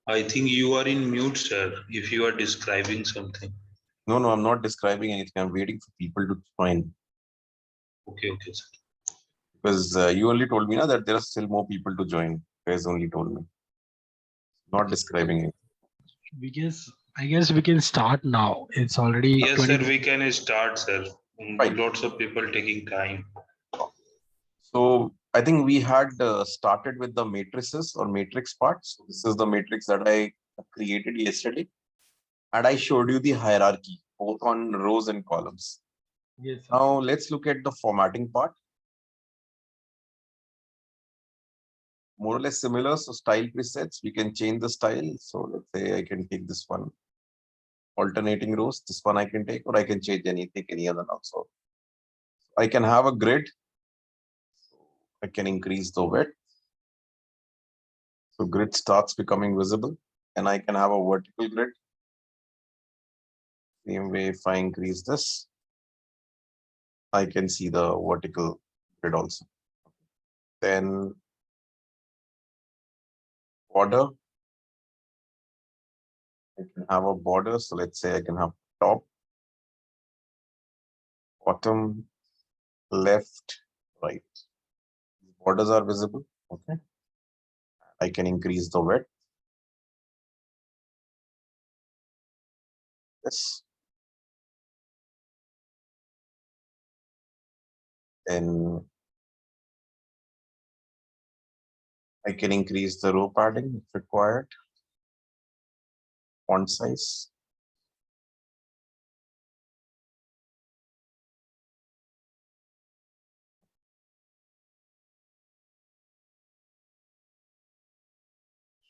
I think you are in mute, sir, if you are describing something. No, no, I'm not describing anything. I'm waiting for people to join Okay, okay, sir. because you only told me now that there are still more people to join. You guys only told me, not describing it. I guess we can start now. It's already Yes, sir, 20 we minutes. can start, sir. Fine. Lots of people taking time. So I think we had started with the matrices or matrix part. So this is the matrix that I created yesterday, and I showed you the hierarchy both on rows and columns. Yes, sir. Now let's look at the formatting part. More or less similar. So style presets, we can change the style. So let's say I can take this one, alternating rows. This one I can take, or I can change anything, any other now. So I can have a grid. So I can increase the width. So grid starts becoming visible, and I can have a vertical grid. Same way, if I increase this, I can see the vertical grid also. Then border, I can have a border. So let's say I can have top, bottom, left, right. Borders are visible. Okay. I can increase the width. Yes. Then I can increase the row padding if required. Font size.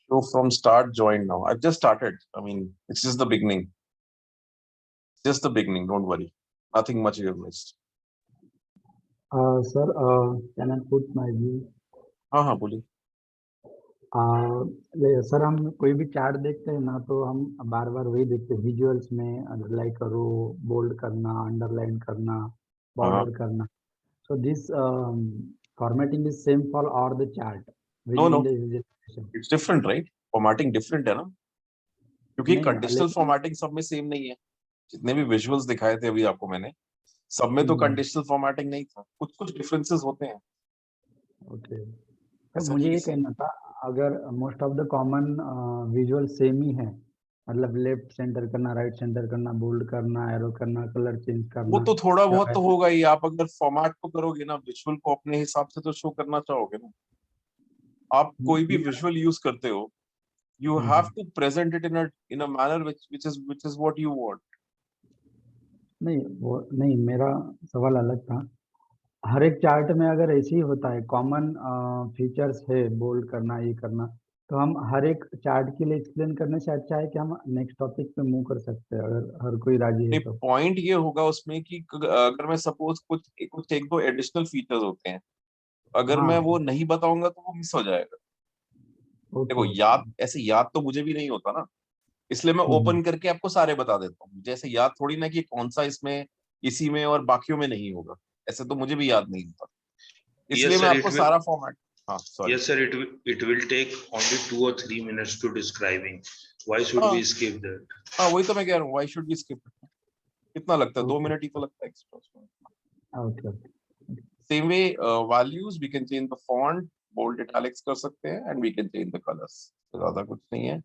Show from start, join now. I've just started. I mean, it's just the beginning. Just the beginning. Don't worry. Nothing much you have missed. Sir, can I put my view? हाँ बोलिए. Sir हम कोई भी chart देखते हैं ना तो हम बार बार वही देखते हैं विजुअल्स में लाइक रो बोल्ड करना अंडरलाइन करना बॉर्डर करना so this formatting is same for all the chart No. visualization It's different, right? Formatting different है ना? क्योंकि नहीं कंडीशनल फॉर्मेटिंग सब में सेम नहीं है. जितने भी विजुअल्स दिखाए थे अभी आपको मैंने, सब में तो कंडीशनल फॉर्मेटिंग नहीं था. कुछ कुछ डिफरेंसेस होते हैं. ओके तो ऐसा मुझे नहीं ये कि कहना था अगर most of the common visual same ही है मतलब लेफ्ट सेंटर करना राइट सेंटर करना बोल्ड करना एरो करना कलर चेंज वो करना तो थोड़ा या बहुत तो होगा ही. आप अगर फॉर्मेट को करोगे ना, विजुअल को अपने हिसाब से तो शो करना चाहोगे ना. आप कोई भी विजुअल यूज करते हो, you have to present it in a manner which is what you want. नहीं वो नहीं मेरा सवाल अलग था हर एक चार्ट में अगर ऐसे ही होता है कॉमन फीचर्स है बोल्ड करना ये करना तो हम हर एक चार्ट के लिए एक्सप्लेन करने से अच्छा है कि हम नेक्स्ट टॉपिक पे मूव कर सकते हैं अगर हर कोई राजी है तो पॉइंट ये होगा उसमें कि अगर मैं सपोज कुछ कुछ एक दो एडिशनल फीचर्स होते हैं, अगर मैं वो नहीं बताऊंगा तो वो मिस हो जाएगा. देखो याद ऐसे याद तो मुझे भी नहीं होता ना, इसलिए मैं ओपन करके आपको सारे बता देता हूँ. जैसे याद थोड़ी ना कि कौन सा इसमें इसी में और बाकियों में नहीं होगा. ऐसे तो मुझे भी याद नहीं होता, इसलिए Yes, मैं sir, आपको सारा फॉर्मेट. हाँ sorry. yes, sir, it will take only 2 or 3 minutes to describing. Why should we skip that? हाँ वही तो मैं कह रहा हूँ. Why should we skip. कितना लगता है? 2 मिनट ही तो लगता है extra. Okay Same way, values we can change the font, bold italics कर सकते हैं, and we can change the colors. तो ज़्यादा कुछ नहीं है.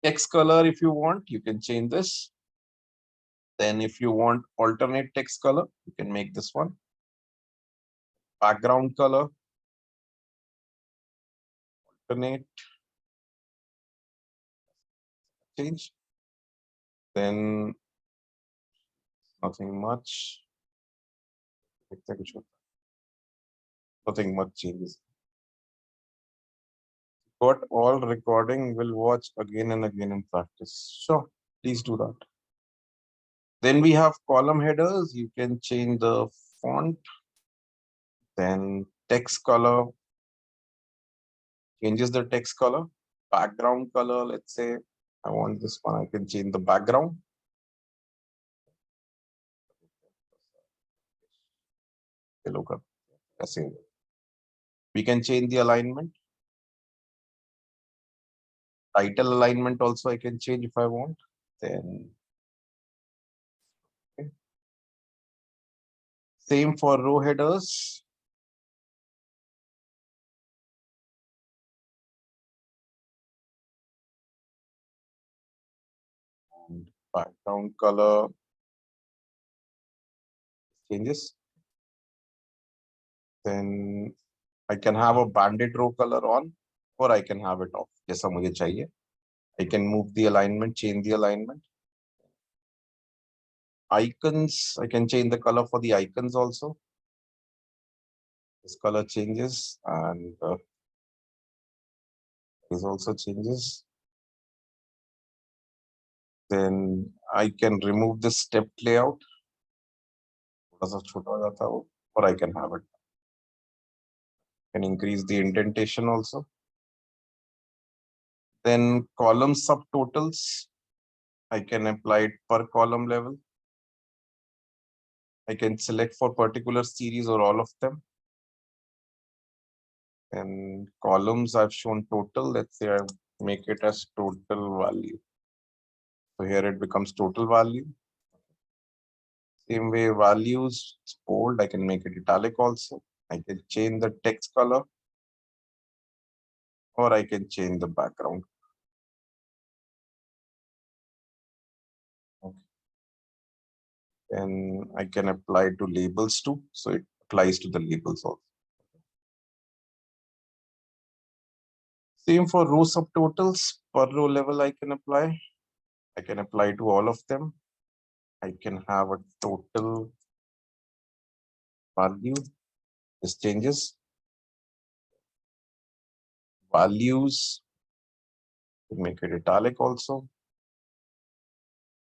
Text color if you want, you can change this. Then if you want alternate text color, you can make this one. Background color, alternate, change. Then nothing much. Nothing much changes. Got all recording, will watch again and again in practice. Sure, please do that. Then we have column headers. You can change the font. Then text color, changes the text color. Background color, let's say I want this one, I can change the background. We can change the alignment. Title alignment also I can change if I want. Then okay. Same for row headers. And background color changes. Then I can have a banded row color on, or I can have it off. जैसा मुझे चाहिए. I can move the alignment, change the alignment. Icons, I can change the color for the icons also. This color changes, and this also changes. Then I can remove the stepped layout. थोड़ा सा छोटा हो जाता है वो, or I can have it. Can increase the indentation also. Then column subtotals, I can apply it per column level. I can select for particular series or all of them. And columns I've shown total. Let's say I make it as total value. So here it becomes total value. Same way values, it's bold, I can make it italic also. I can change the text color, or I can change the background. Okay. And I can apply to labels too. So it applies to the labels also. Same for row subtotals, per row level I can apply. I can apply to all of them. I can have a total value. This changes. Values, make it italic also.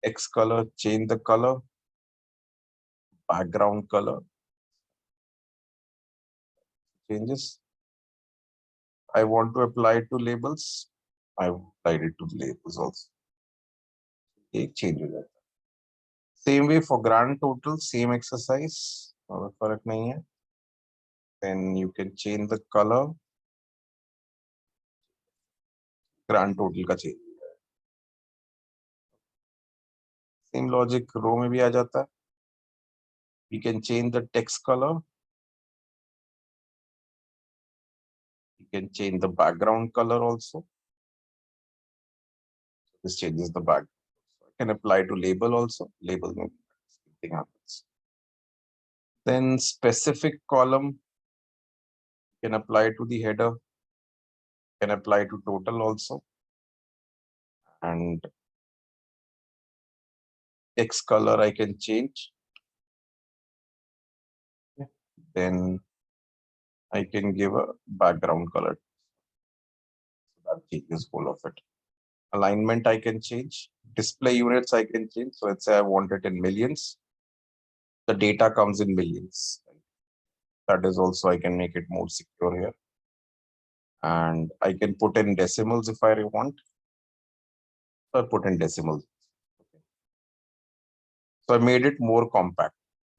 X color, change the color. Background color changes. I want to apply it to labels. I applied it to the labels also. एक change हो जाता है. Same way for grand total, same exercise. और फर्क नहीं है. Then you can change the color. Grand total का change. Same logic row में भी आ जाता है. We can change the text color. You can change the background color also. This changes the background. So I can apply to label also. Label में thing happens. Then specific column can apply to the header. Can apply to total also. And text color I can change. Then I can give a background color. So that changes all of it. Alignment I can change. Display units I can change. So let's say I want it in millions. The data comes in millions. That is also, I can make it more secure here. And I can put in decimals if I want. So I put in decimals. Okay. So I made it more compact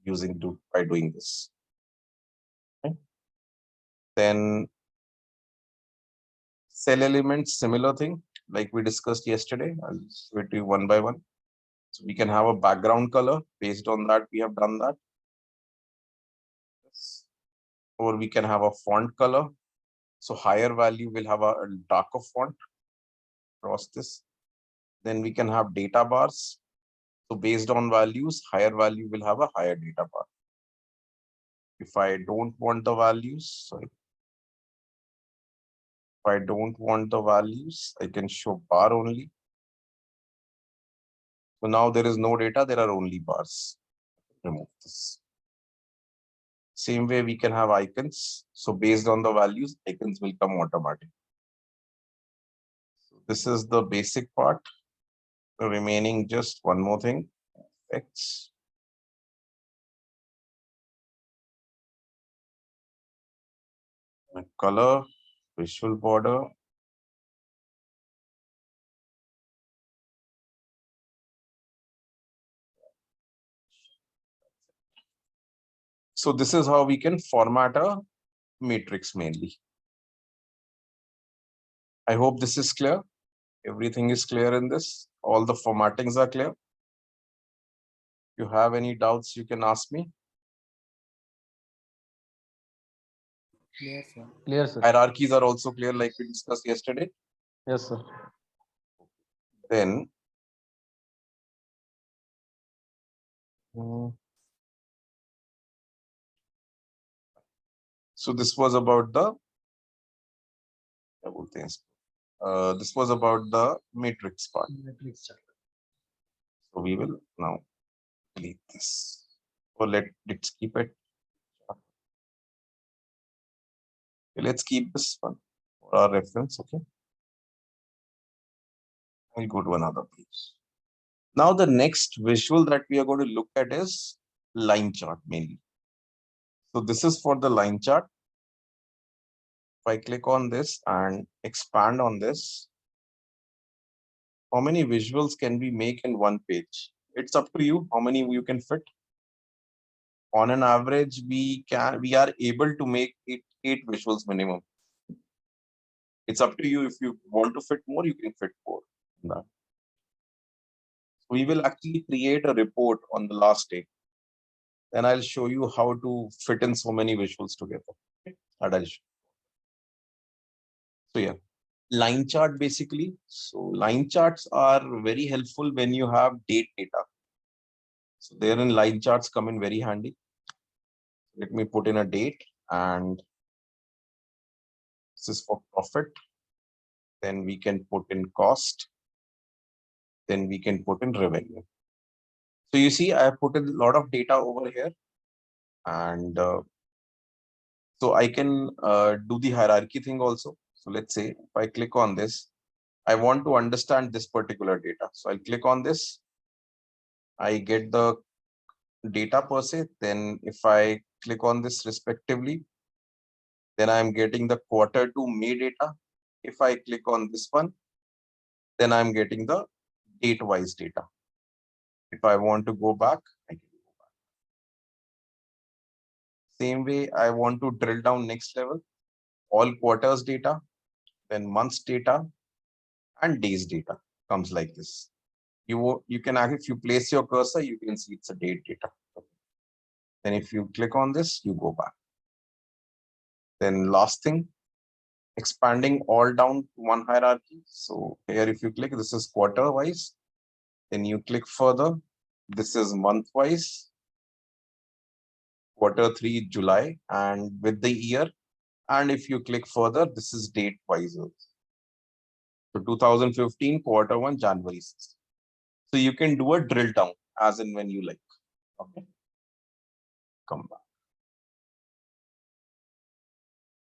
by doing this. Okay. Then cell elements, similar thing like we discussed yesterday. I'll show it to you one by one. So we can have a background color. Based on that, we have done that. Or we can have a font color. So higher value will have a darker font across this. Then we can have data bars. So based on values, higher value will have a higher data bar. If I don't want the values, sorry. If I don't want the values, I can show bar only. So now there is no data, there are only bars. Remove this. Same way we can have icons. So based on the values, icons will come automatic. So this is the basic part. The remaining just one more thing. X. Color, visual border. So this is how we can format a matrix mainly. I hope this is clear. Everything is clear in this. All the formattings are clear. If you have any doubts, you can ask me. Clear, sir. Clear, sir. Hierarchies are also clear, like we discussed yesterday. Yes, sir. Then so this was about the this was about the matrix part. So we will now delete this. Or let's keep it. Okay, let's keep this one for our reference. Okay. We'll go to another page. Now the next visual that we are going to look at is line chart mainly. So this is for the line chart. If I click on this and expand on this, how many visuals can we make in one page? It's up to you how many you can fit. On an average, we are able to make eight visuals minimum. It's up to you. If you want to fit more, you can fit more. We will actually create a report on the last day. Then I'll show you how to fit in so many visuals together. That I'll show. So yeah, line chart basically. So line charts are very helpful when you have date data. So therein line charts come in very handy. Let me put in a date, and this is for profit. Then we can put in cost. Then we can put in revenue. So you see, I have put in a lot of data over here, and so I can do the hierarchy thing also. So let's say if I click on this, I want to understand this particular data. So I'll click on this. I get the data per se. Then if I click on this respectively, then I'm getting the quarter to May data. If I click on this one, then I'm getting the date-wise data. If I want to go back, I can go back. Same way, I want to drill down next level, all quarters data, then months data, and days data comes like this. You can actually, if you place your cursor, you can see it's a date data. Then if you click on this, you go back. Then last thing, expanding all down to one hierarchy. So here, if you click, this is quarter wise. Then you click further. This is month wise. Q3 July, and with the year. And if you click further, this is date wise. So 2015 Q1 January. So you can do a drill down as in when you like. Okay. Come back.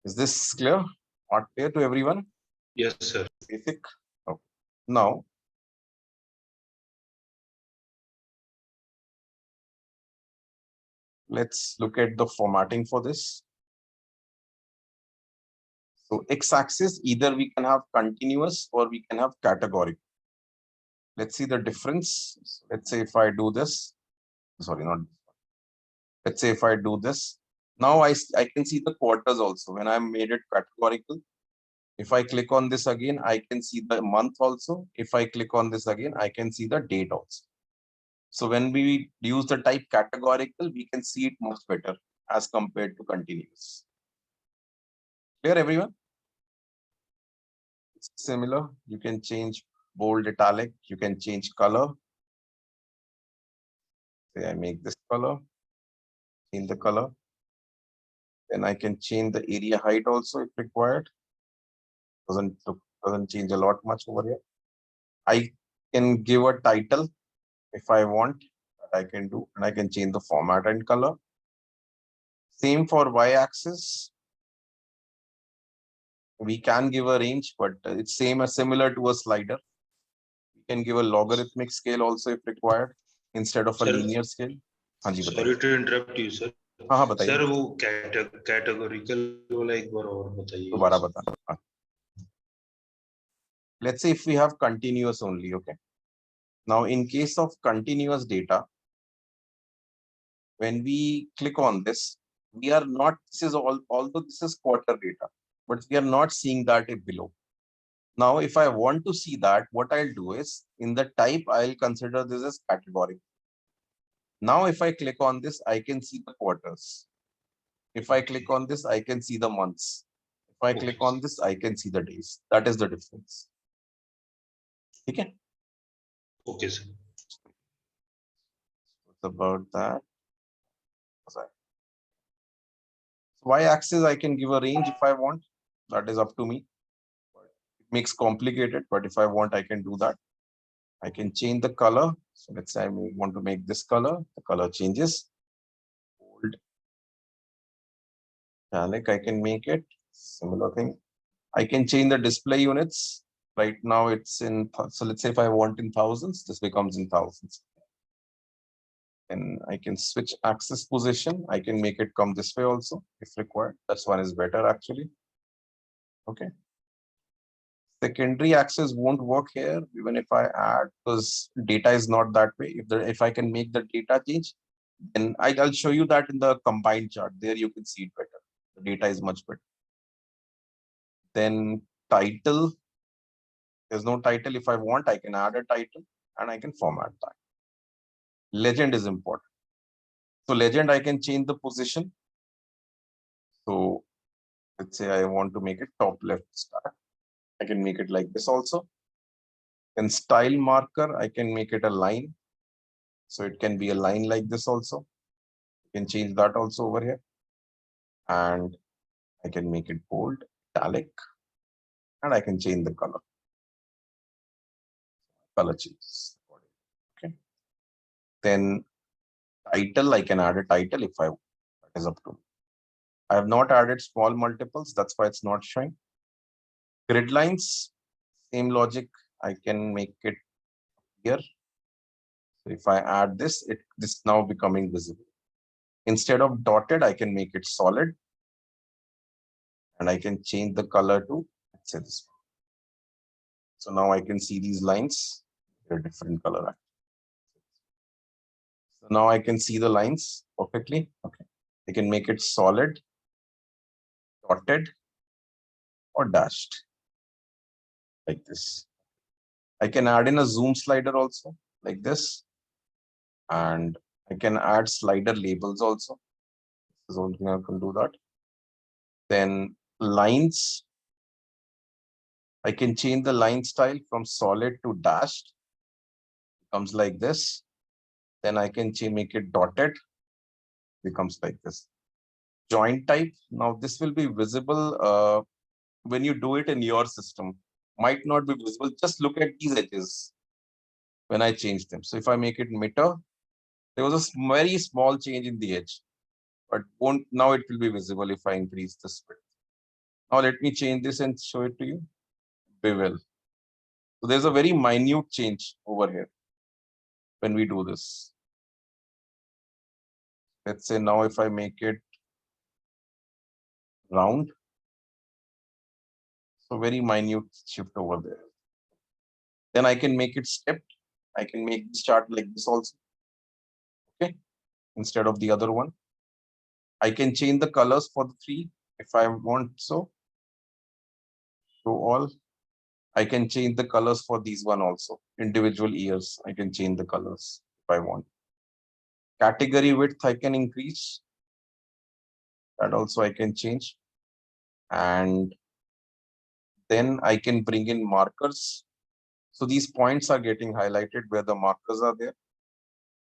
Is this clear? Not clear to everyone? Yes, sir. Basic. Okay. Now, let's look at the formatting for this. So x-axis, either we can have continuous or we can have categorical. Let's see the difference. Let's say if I do this, sorry, not this one. Let's say if I do this, now I can see the quarters also when I made it categorical. If I click on this again, I can see the month also. If I click on this again, I can see the date also. So when we use the type categorical, we can see it much better as compared to continuous. Clear, everyone? It's similar. You can change bold, italic. You can change color. Say I make this color, change the color. Then I can change the area height also if required. Doesn't change a lot much over here. I can give a title if I want. That I can do, and I can change the format and color. Same for y-axis. We can give a range, but it's similar to a slider. We can give a logarithmic scale also if required instead of a linear scale. Sorry to interrupt you, sir. हाँ बताइए. Sir वो categorical वाला एक बार और बताइए. दोबारा बताना. Let's say if we have continuous only, okay. Now in case of continuous data, when we click on this, we are not, this is although this is quarter data, but we are not seeing that below. Now, if I want to see that, what I'll do is in the type, I'll consider this as category. Now, if I click on this, I can see the quarters. If I click on this, I can see the months. If I Okay. click on this, I can see the days. That is the difference. Okay. Okay, sir. What about that? Y-axis, I can give a range if I want. That is up to me. It makes complicated, but if I want, I can do that. I can change the color. So let's say I want to make this color. The color changes. Bold, italic, I can make it. Similar thing. I can change the display units. Right now it's in, so let's say if I want in thousands, this becomes in thousands. And I can switch axis position. I can make it come this way also if required. This one is better actually. Okay. Secondary axis won't work here even if I add, because data is not that way. If I can make the data change, then I'll show you that in the combined chart. There you can see it better. The data is much better. Then title. There's no title. If I want, I can add a title and I can format that. Legend is important. So legend, I can change the position. So let's say I want to make it top left start. I can make it like this also. Then style marker, I can make it a line. So it can be a line like this also. You can change that also over here. And I can make it bold, italic, and I can change the color. Color changes. Okay. Then title, I can add a title if I want. That is up to me. I have not added small multiples. That's why it's not showing. Grid lines, same logic. I can make it here. So if I add this, this is now becoming visible. Instead of dotted, I can make it solid. And I can change the color to, let's say this one. So now I can see these lines, they're different color. So now I can see the lines perfectly. Okay. I can make it solid, dotted, or dashed like this. I can add in a zoom slider also like this. And I can add slider labels also. This is only thing I can do that. Then lines. I can change the line style from solid to dashed. It comes like this. Then I can make it dotted. Becomes like this. Joint type. Now this will be visible when you do it in your system. Might not be visible. Just look at these edges when I change them. So if I make it meter, there was a very small change in the edge, but now it will be visible if I increase this width. Now let me change this and show it to you. Bevel. So there's a very minute change over here when we do this. Let's say now if I make it round, so very minute shift over there. Then I can make it stepped. I can make this chart like this also. Okay, instead of the other one. I can change the colors for the three if I want so. Show all. I can change the colors for these one also. Individual years, I can change the colors if I want. Category width, I can increase. That also I can change. And then I can bring in markers. So these points are getting highlighted where the markers are there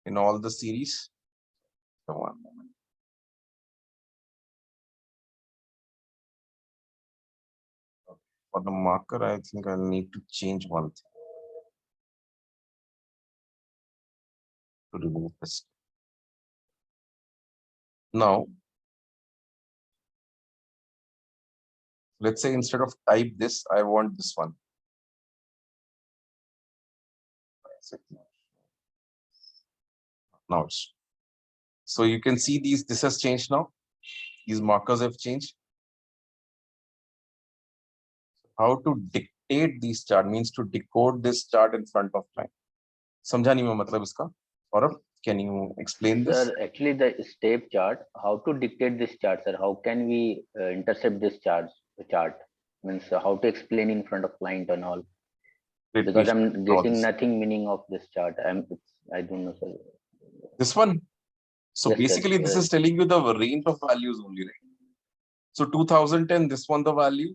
in all the series. So 1 moment. For the marker, I think I'll need to change one thing to remove this. Now, let's say instead of type this, I want this one. Now, so you can see this has changed now. These markers have changed. How to dictate these chart means to decode this chart in front of line. समझा नहीं मैं मतलब इसका? Saurabh, can you explain this? Sir, actually the step chart, how to dictate this chart, sir? How can we intercept this chart? means how to explain in front of client and all, Wait, because we I'm should draw getting this. nothing meaning of this chart. I don't know, sir. This one. So Yes, sir. basically, this is telling you the range of values only, right? So 2010, this one the value.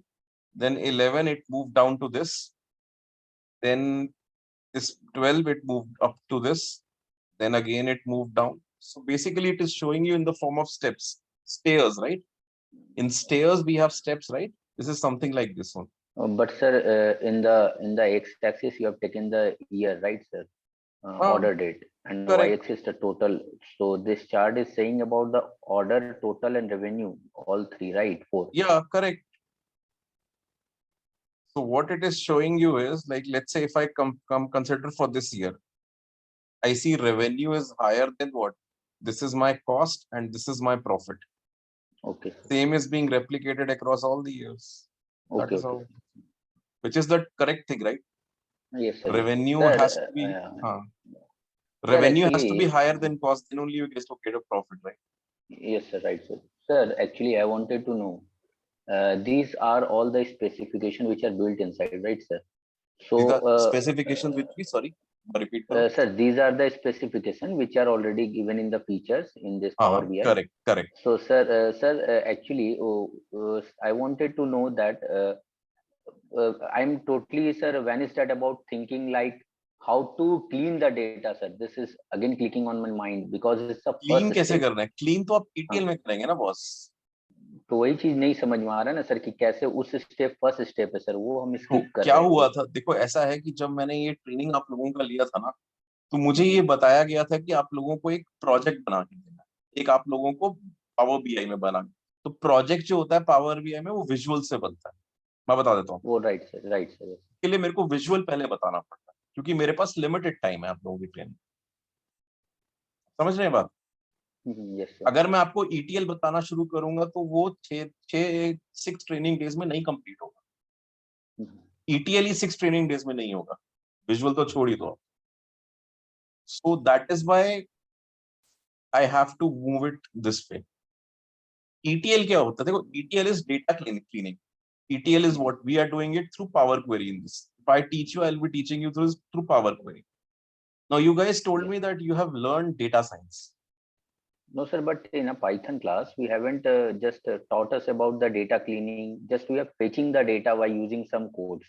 Then 11, it moved down to this. Then this 12, it moved up to this. Then again, it moved down. So basically, it is showing you in the form of steps, stairs, right? In stairs, we have steps, right? This is something like this one. But sir, in the x-axis you have taken the year, right, sir? Order date, and correct. y-axis the total. So this chart is saying about the order, total, and revenue, all three, right? Four. Yeah, correct. So what it is showing you is, like, let's say if I come consider for this year, I see revenue is higher than what? This is my cost and this is my profit. Okay. Same is being replicated across all the years. That Okay. is how, which is the correct thing, right? Yes, sir. Revenue Sir, has to be revenue has to be higher than cost, then only you get to get a profit, right? Yes, sir. Right, sir. Sir, actually, I wanted to know. These are all the specifications which are built inside, right, sir? So specifications which we repeat. Sir, these are the specifications which are already given in the features in this Power BI. Correct. So, sir, actually, I wanted to know that I'm totally, sir, when is that about thinking like how to clean the data, sir? This is again clicking on my mind because it's a clean first कैसे step. करना है? Clean तो आप ETL में करेंगे ना boss? तो वही चीज नहीं समझ में आ रहा है ना सर कि कैसे उस स्टेप फर्स्ट स्टेप है सर, वो हम स्किप कर क्या रहे हैं। हुआ था, देखो ऐसा है कि जब मैंने ये ट्रेनिंग आप लोगों का लिया था ना, तो मुझे ये बताया गया था कि आप लोगों को एक प्रोजेक्ट बना के देना, एक आप लोगों को पावर बीआई में बना। तो प्रोजेक्ट जो होता है पावर बीआई में वो विजुअल से बनता है, मैं बता देता हूँ। वो राइट सर के लिए मेरे को विजुअल पहले बताना पड़ता है क्योंकि मेरे पास लिमिटेड टाइम है आप लोगों की ट्रेनिंग, समझ रहे हैं बात? अगर मैं आपको ETL बताना शुरू करूंगा तो वो 6 ट्रेनिंग डेज में नहीं कंप्लीट होगा। ETL ही 6 ट्रेनिंग डेज में नहीं होगा, विजुअल तो छोड़ ही दो। So that is why I have to move it this way. ETL क्या होता है? देखो ETL is data cleaning. ETL is what we are doing it through Power Query in this. If I teach you, I'll be teaching you through Power Query. Now you guys told me that you have learned data science. No, sir, but in a Python class, we haven't just taught us about the data cleaning. Just we are fetching the data by using some codes.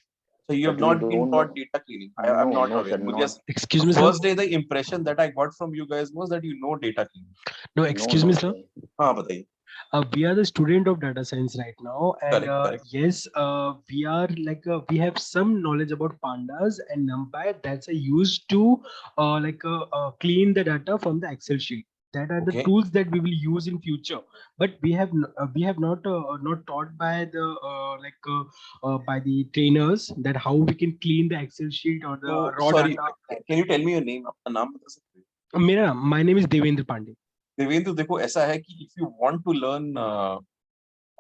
So you have not been taught data cleaning. I'm not aware. Sir, excuse me, sir. First day, the impression that I got from you guys was that you know data cleaning. No, excuse me, sir. हाँ बताइए. We are the student of data science right now, and correct. yes, we are like we have some knowledge about pandas and NumPy that's used to clean the data from the Excel sheet. That are the tools that we will use in future. But we have not taught by the by the trainers that how we can clean the Excel sheet or the raw data. Can you tell me your name? अपना नाम बता सकते हैं? My name is Devendra Pandey. Devendra, देखो ऐसा है कि if you want to learn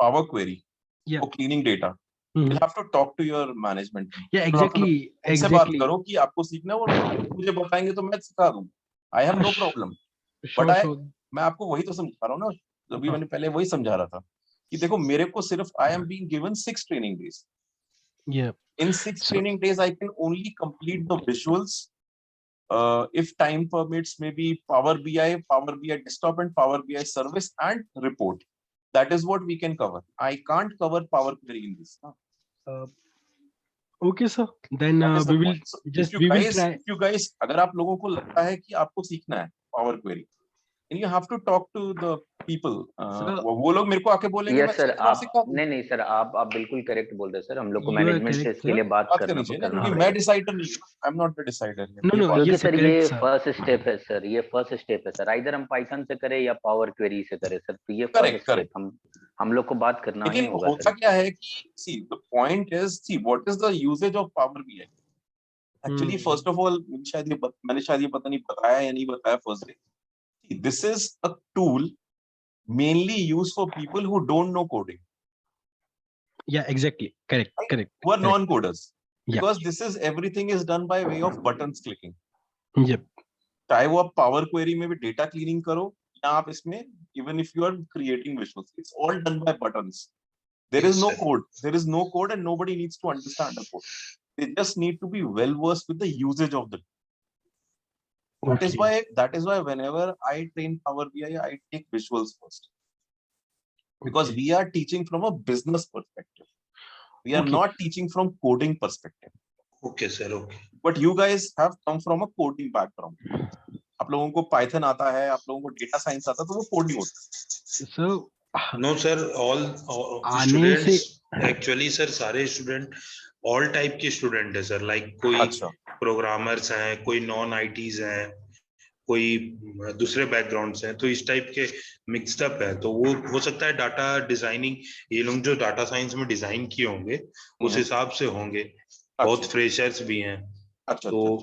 Power Query for cleaning data, you'll have to talk to your management team. Yeah, exactly. इनसे बात करो कि आपको सीखना है और मुझे बताएंगे तो मैं सिखा दूँ. I have no problem. But मैं आपको वही तो समझा रहा हूँ ना, अभी मैंने पहले वही समझा रहा था कि देखो मेरे को सिर्फ I am being given 6 training days. Yeah. In 6 training days, I can only complete the visuals. If time permits, maybe Power BI desktop and Power BI service and report. That is what we can cover. I can't cover Power Query in this. Okay, sir. Then we will try. If you guys, अगर आप लोगों को लगता है कि आपको सीखना है Power Query, and you have to talk to the people. वो लोग मेरे को आके बोलेंगे yes sir, नहीं सर, आप बिल्कुल करेक्ट बोल रहे सर, हम लोग को मैनेजमेंट से इसके लिए बात करनी चाहिए क्योंकि मैं डिसाइडर नहीं हूं. I am not the decider. क्योंकि सर ये फर्स्ट स्टेप है सर, ये फर्स्ट स्टेप है सर. इधर हम पाइथन से करें या पावर क्वेरी से करें सर, तो ये फर्स्ट स्टेप हम लोग को बात करना ही होगा. होता क्या है कि see the point is, see what is the usage of Power BI. Actually first of all, मैंने शायद ये पता नहीं बताया या नहीं बताया first day. This is a tool mainly used for people who don't know coding. Yeah, exactly. Correct. Who are non-coders. Because this is everything is done by way of buttons clicking. Yep. चाहे वो आप Power Query में भी data cleaning करो या आप इसमें even if you are creating visuals, it's all done by buttons. There is Yes, no sir. code. There is no code, and nobody needs to understand the code. They just need to be well versed with the usage of the. That is why whenever I train Power BI, I take visuals first, because we are teaching from a business perspective. We are not teaching from coding perspective. Okay, sir. Okay. But you guys have come from a coding background. आप लोगों को Python आता है, आप लोगों को data science आता है, तो वो coding होता है. So No, sir. All आने से students actually, sir, सारे student all type के student है, sir. Like कोई अच्छा. programmers हैं, कोई non ITs हैं, कोई दूसरे बैकग्राउंड हैं, तो इस टाइप के मिक्सड अप है. तो वो हो सकता है डाटा डिजाइनिंग, ये लोग जो डाटा साइंस में डिजाइन किए होंगे उस हिसाब से होंगे. बहुत फ्रेशर्स भी हैं. तो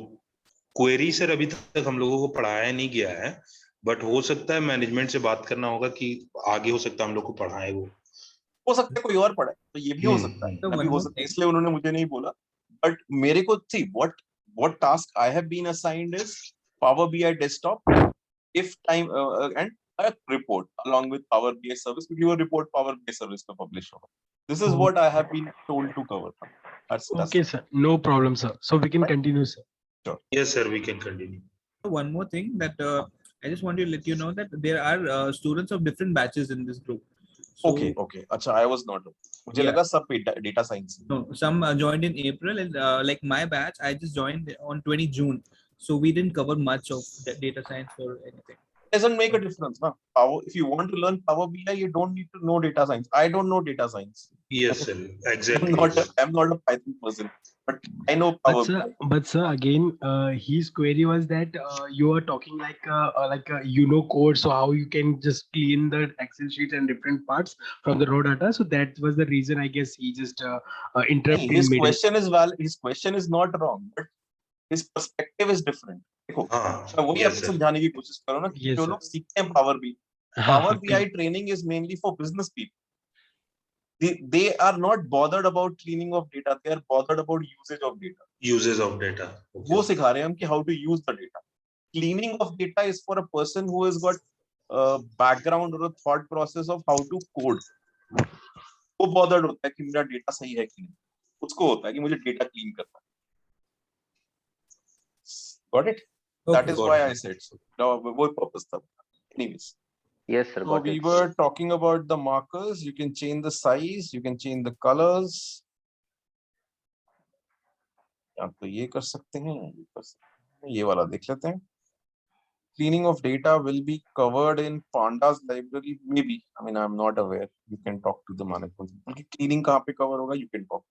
क्वेरी सर अभी तक हम लोगों को पढ़ाया नहीं गया है, बट हो सकता है मैनेजमेंट से बात करना होगा कि आगे हो सकता है हम लोग को पढ़ाए. वो हो सकता है कोई और पढ़ाए, तो ये भी हो सकता है. अभी हो सकता है, इसलिए उन्होंने मुझे नहीं बोला. बट मेरे को सी what task I have been assigned is Power BI desktop, if time and a report along with Power BI service. We give a report Power BI service to publish. This is what I have been told to cover. That's okay, sir. No problem, sir. So we can continue, sir. Sure. Yes, sir. We can continue. One more thing that I just want to let you know that there are students of different batches in this group. So, okay. Acha, I was not. मुझे लगा सब data science. No, some joined in April, and like my batch, I just joined on 20 June. So we didn't cover much of data science or anything. Doesn't make a difference, na? If you want to learn Power BI, you don't need to know data science. I don't know data science. Yes, sir. Exactly. I'm not a Python person, but I know Power BI. But sir, again, his query was that you are talking like you know code, so how you can just clean the Excel sheet and different parts from the raw data. So that was the reason, I guess, he just interrupted. His question is valid. His question is not wrong, but his perspective is different. देखो, मैं वही आपको समझाने की कोशिश कर रहा हूँ ना कि जो लोग सीखते हैं Power BI training is mainly for business people. They are not bothered about cleaning of data. They are bothered about usage of data. Uses of data. वो सिखा रहे हैं हम कि how to use the data. Cleaning of data is for a person who has got a background or a thought process of how to code. वो bothered होता है कि मेरा data सही है कि नहीं. उसको होता है कि मुझे data clean करना है. Got it? Okay, that is why I said so. No, what purpose था? Anyways. Yes, sir. So we were talking about the markers. You can change the size. You can change the colors. आप तो ये कर सकते हैं, ये कर सकते हैं. ये वाला देख लेते हैं. Cleaning of data will be covered in Pandas library. Maybe. I mean, I'm not aware. You can talk to the management. Cleaning कहाँ पे cover होगा? You can talk.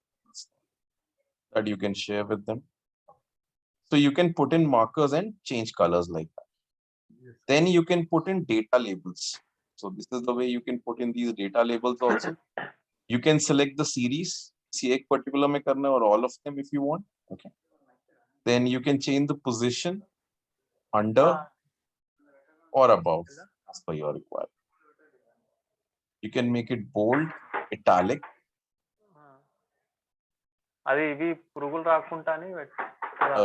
That you can share with them. So you can put in markers and change colors like that. Yes. Then you can put in data labels. So this is the way you can put in these data labels also. You can select the series. See एक particular में करना है or all of them if you want. Okay. Then you can change the position under or above as per your requirement. You can make it bold, italic.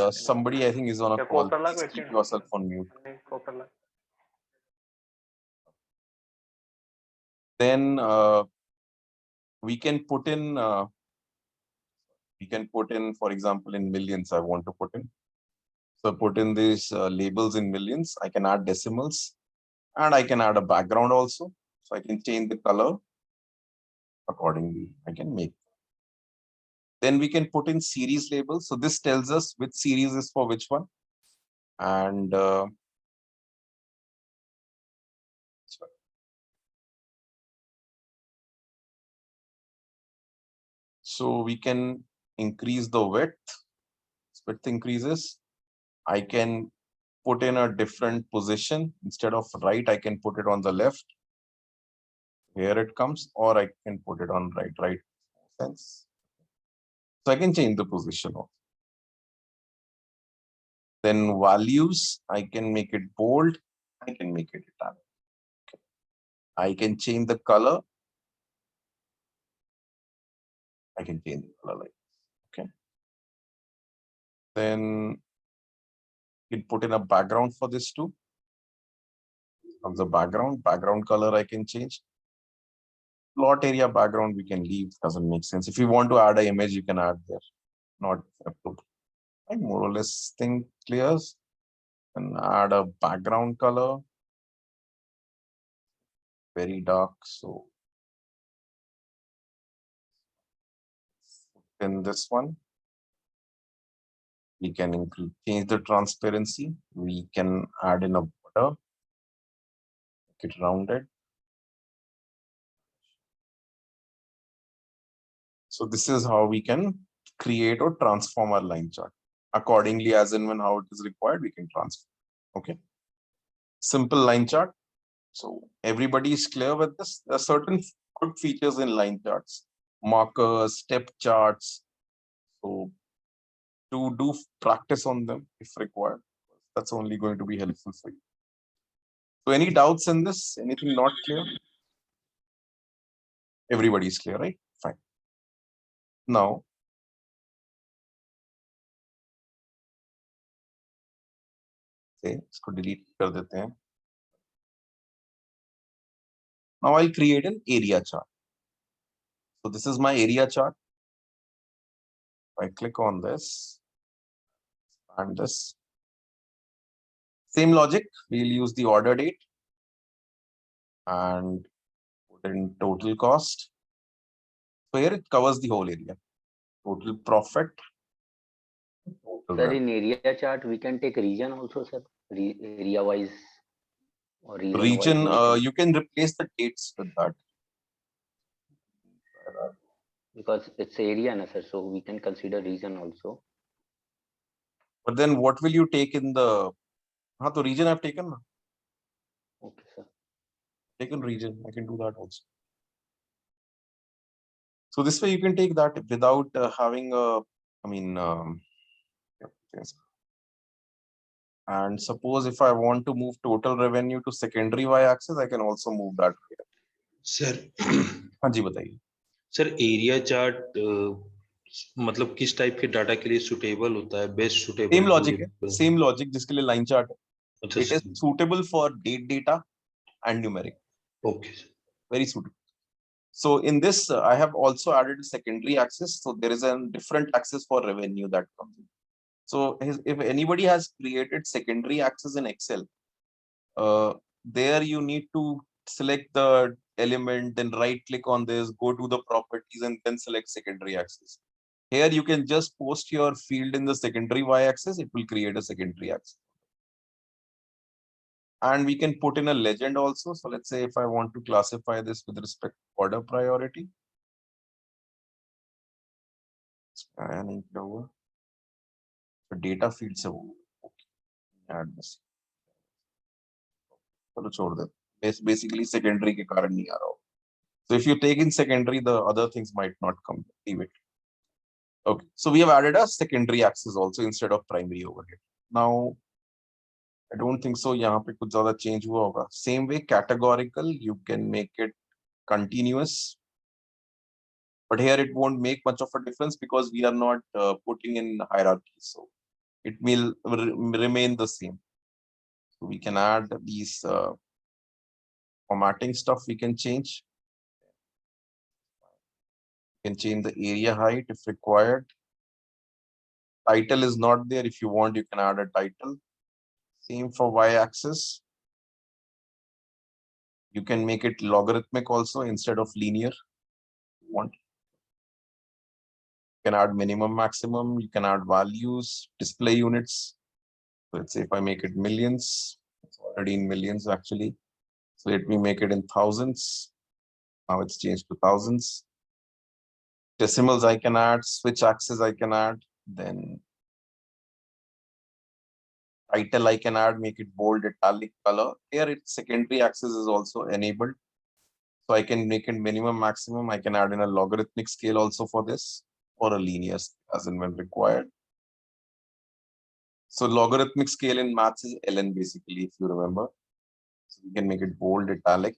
Somebody I think is on a call. Please keep yourself on mute. Then we can put in for example in millions. I want to put in, so put in these labels in millions. I can add decimals and I can add a background also, so I can change the color accordingly. I can make. Then we can put in series labels. So this tells us which series is for which one. And so we can increase the width. Width increases. I can put in a different position. Instead of right, I can put it on the left. Here it comes, or I can put it on right sense. So I can change the position of. Then values, I can make it bold. I can make it italic. Okay. I can change the color. I can change the color like this. Okay. Then you can put in a background for this too. From the background color I can change. plot area background we can leave, doesn't make sense. If you want to add an image, you can add there, not approved. Right? More or less thing clears. And add a background color, very dark. So in this one, we can change the transparency. We can add in a border, make it rounded. So this is how we can create or transform our line chart. Accordingly, as and when how it is required, we can transform. Okay. Simple line chart. So everybody is clear with this. There are certain good features in line charts, markers, step charts. So to do practice on them if required, that's only going to be helpful for you. So any doubts in this? Anything not clear? Everybody is clear, right? Fine. Now, इसको delete कर देते हैं. Now I'll create an area chart. So this is my area chart. If I click on this and this, same logic, we'll use the order date and put in total cost. So here it covers the whole area. Total profit. Sir, in area chart, we can take region also, sir, area wise or region. You can replace the dates with that. Because it's area, na, sir, so we can consider region also. But then what will you take in the the region I've taken? Okay, sir. Taken region, I can do that also. So this way you can take that without having a, yes. And suppose if I want to move total revenue to secondary y-axis, I can also move that here. Sir, हाँ जी बताइए. Sir area chart मतलब किस type के data के लिए suitable होता है, best suitable? Same logic है, सेम लॉजिक जिसके लिए लाइन चार्ट है. अच्छा, it is suitable for date data and numeric. Okay, very suitable. So in this I have also added a secondary axis, so there is a different axis for revenue that comes in. So if anybody has created secondary axis in Excel, there you need to select the element, then right click on this, go to the properties and then select secondary axis. Here you can just post your field in the secondary y-axis, it will create a secondary axis. And we can put in a legend also. So let's say if I want to classify this with respect to order priority. Scanning over. The data fields. Add this. Basically secondary ke karan nahi aa raha. So if you take in secondary, the other things might not come. Leave it. Okay. So we have added a secondary axis also instead of primary over here. Now, I don't think so. यहाँ पे कुछ ज़्यादा change हुआ होगा. Same way, categorical, you can make it continuous. But here it won't make much of a difference because we are not putting in hierarchy. So it will remain the same. So we can add these formatting stuff we can change. You can change the area height if required. Title is not there. If you want, you can add a title. Same for y-axis. You can make it logarithmic also instead of linear. You want. You can add minimum, maximum. You can add values, display units. So let's say if I make it millions, it's already in millions actually. So let me make it in thousands. Now it's changed to thousands. Decimals I can add, switch axis I can add, then title I can add, make it bold, italic, color. Here its secondary axis is also enabled. So I can make it minimum, maximum. I can add in a logarithmic scale also for this, or a linear as and when required. So logarithmic scale in maths is ln basically, if you remember. So we can make it bold, italic.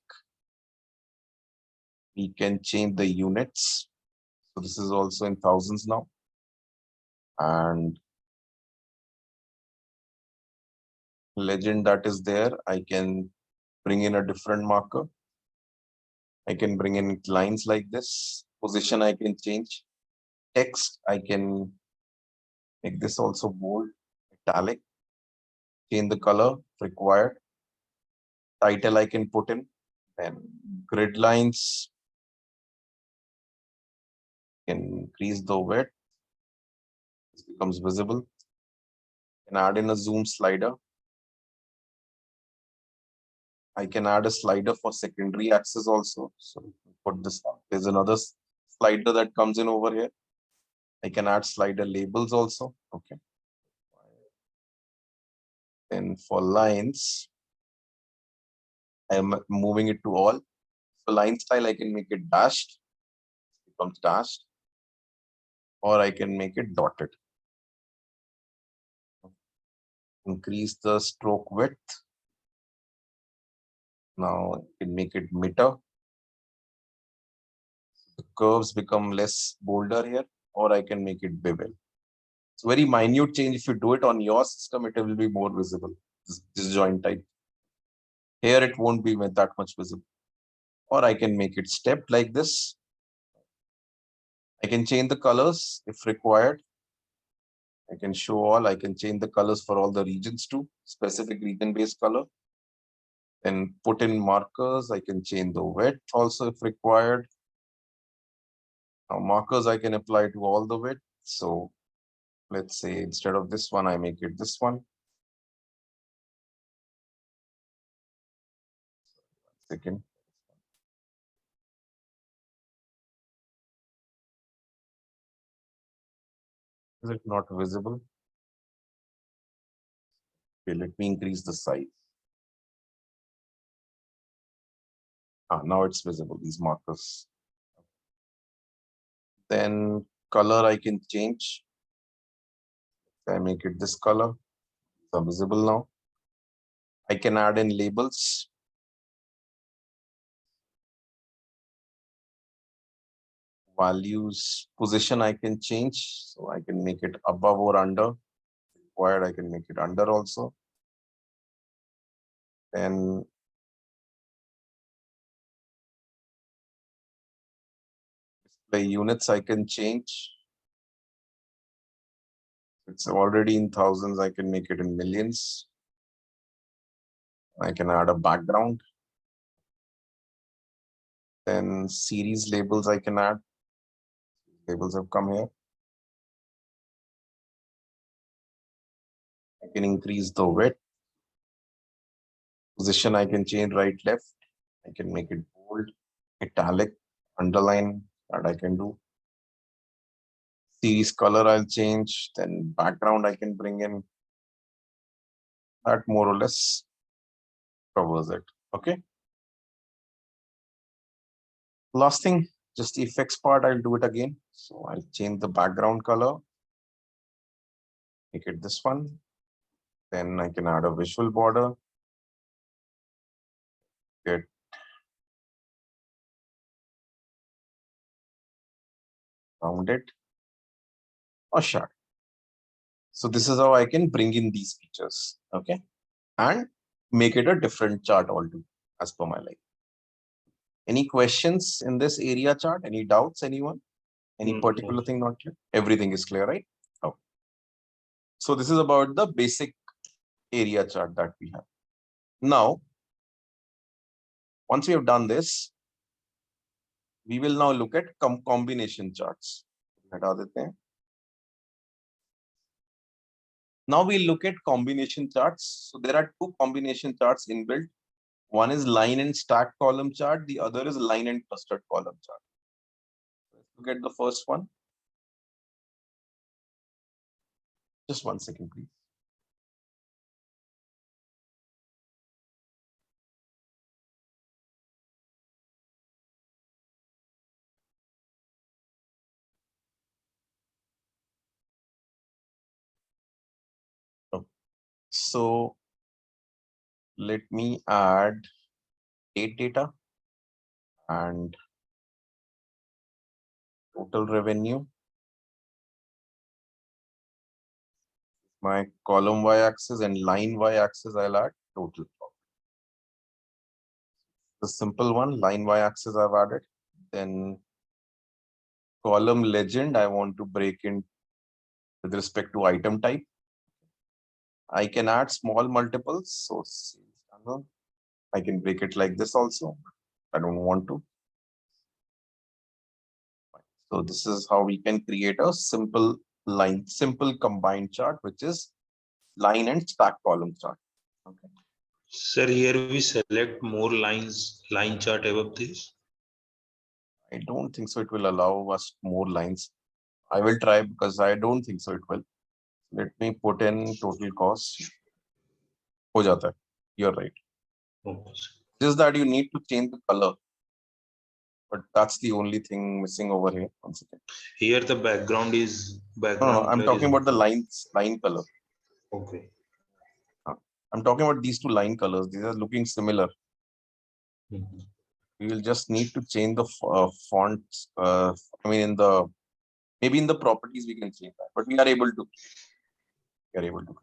We can change the units. So this is also in thousands now. And legend that is there, I can bring in a different marker. I can bring in lines like this. Position I can change. Text I can make this also bold, italic. Change the color if required. Title I can put in. Then grid lines. Can increase the width. This becomes visible. Can add in a zoom slider. I can add a slider for secondary axis also. So put this up. There's another slider that comes in over here. I can add slider labels also. Okay. Then for lines, I am moving it to all. So line style, I can make it dashed. It becomes dashed. Or I can make it dotted. Increase the stroke width. Now I can make it meter. The curves become less bolder here, or I can make it bevel. It's very minute change. If you do it on your system, it will be more visible. This joint type. Here it won't be that much visible. Or I can make it stepped like this. I can change the colors if required. I can show all. I can change the colors for all the regions too, specific region-based color. And put in markers. I can change the width also if required. Now markers I can apply to all the width. So let's say instead of this one, I make it this one. Second. Is it not visible? Okay, let me increase the size. Now it's visible, these markers. Then color I can change. I make it this color. It's visible now. I can add in labels. Values, position I can change. So I can make it above or under. Required, I can make it under also. Then display units I can change. It's already in thousands. I can make it in millions. I can add a background. Then series labels I can add. Labels have come here. I can increase the width. Position I can change right, left. I can make it bold, italic, underline, that I can do. Series color I'll change. Then background I can bring in. That more or less covers it. Okay. Last thing, just the effects part, I'll do it again. So I'll change the background color. Make it this one. Then I can add a visual border. Get rounded or sharp. So this is how I can bring in these features. Okay. And make it a different chart altogether as per my like. Any questions in this area chart? Any doubts, anyone? Any particular thing not clear? Everything is clear, right? Oh. So this is about the basic area chart that we have. Now, once we have done this, we will now look at combination charts. Now we look at combination charts. So there are two combination charts inbuilt. One is line and stacked column chart. The other is line and clustered column chart. Let's look at the first one. Just 1 second, please. So let me add date data and total revenue. My column y-axis and line y-axis, I'll add total profit. The simple one, line y-axis I've added. Then column legend, I want to break in with respect to item type. I can add small multiples. So I can break it like this also. I don't want to. So this is how we can create a simple combined chart, which is line and stack column chart. Okay. Sir, here we select more line chart above this. I don't think so. It will allow us more lines. I will try because I don't think so. It will. Let me put in total cost. हो जाता है. You're right. Okay. Just that you need to change the color. But that's the only thing missing over here. One second. Here the background is No, I'm talking about the line color. Okay. I'm talking about these two line colors. These are looking similar. Mhm. We will just need to change the font. I mean, maybe in the properties we can change that, but we are able to. We are able to.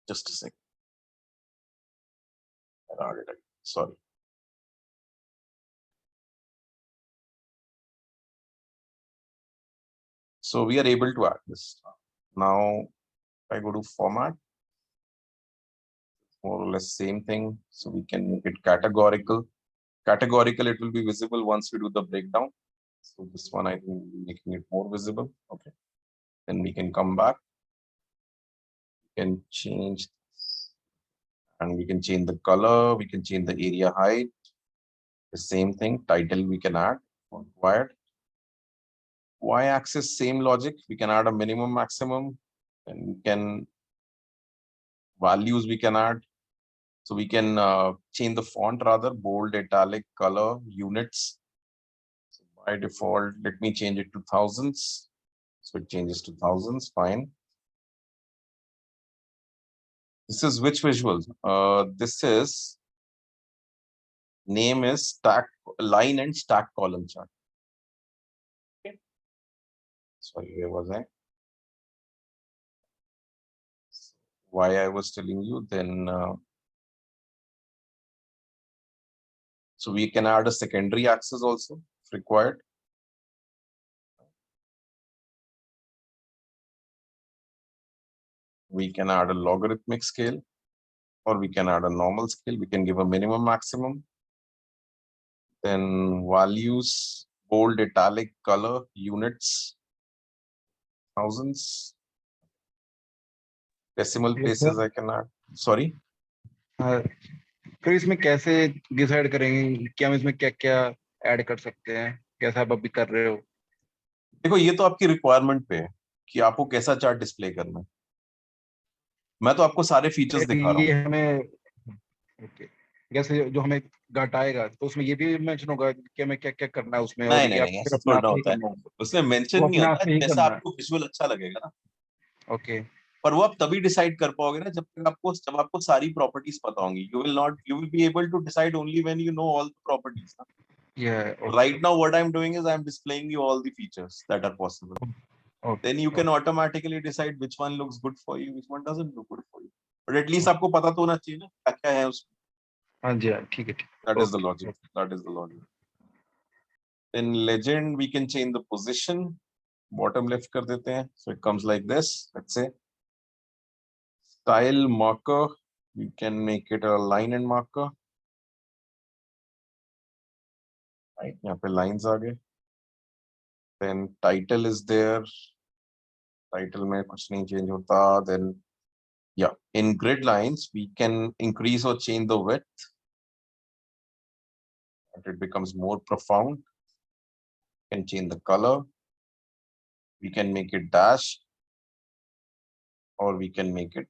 Just a second. Sorry. So we are able to add this. Now I go to format. More or less same thing. So we can make it categorical. Categorical, it will be visible once we do the breakdown. So this one, I think making it more visible. Okay. Then we can come back. We can change this. And we can change the color. We can change the area height. The same thing. Title we can add. Required. Y-axis, same logic. We can add a minimum, maximum. And we can values we can add. So we can change the font rather, bold, italic, color, units. So by default, let me change it to thousands. So it changes to thousands, fine. This is which visual? This is, name is stack line and stack column chart. Okay. Sorry, where was I? Why I was telling you then. So we can add a secondary axis also if required. We can add a logarithmic scale, or we can add a normal scale. We can give a minimum, maximum. Then values, bold, italic, color, units, thousands. Decimal places I can add. Sorry. फिर इसमें कैसे decide करेंगे कि हम इसमें क्या क्या add कर सकते हैं, कैसा आप अभी कर रहे हो? देखो ये तो आपकी रिक्वायरमेंट पे है कि आपको कैसा चार्ट डिस्प्ले करना है. मैं तो आपको सारे फीचर्स दिखा रहा हूँ. ये हमें ओके, जैसे जो हमें घाट आएगा तो उसमें ये भी मेंशन होगा कि हमें क्या क्या करना है उसमें. नहीं नहीं नहीं, ऐसा थोड़ा होता है. उसमें मेंशन नहीं होता है, जैसा आपको विजुअल अच्छा लगेगा ना. ओके. पर वो आप तभी डिसाइड कर पाओगे ना जब आपको सारी प्रॉपर्टीज पता होंगी. You will be able to decide only when you know all the properties. Right now what I'm doing is I'm displaying you all the features that are possible. Then you can automatically decide which one looks good for you, which one doesn't look good for you. But at least आपको पता तो होना चाहिए ना क्या क्या है उसमें. हाँ जी, ठीक है. That is the logic. That is the logic. In legend we can change the position. Bottom left कर देते हैं. So it comes like this. Let's say style marker. We can make it a line and marker. Right, यहाँ पे lines आ गए. Then title is there. Title में कुछ नहीं change होता. Then yeah, in grid lines we can increase or change the width. It becomes more profound. We can change the color. We can make it dash, or we can make it.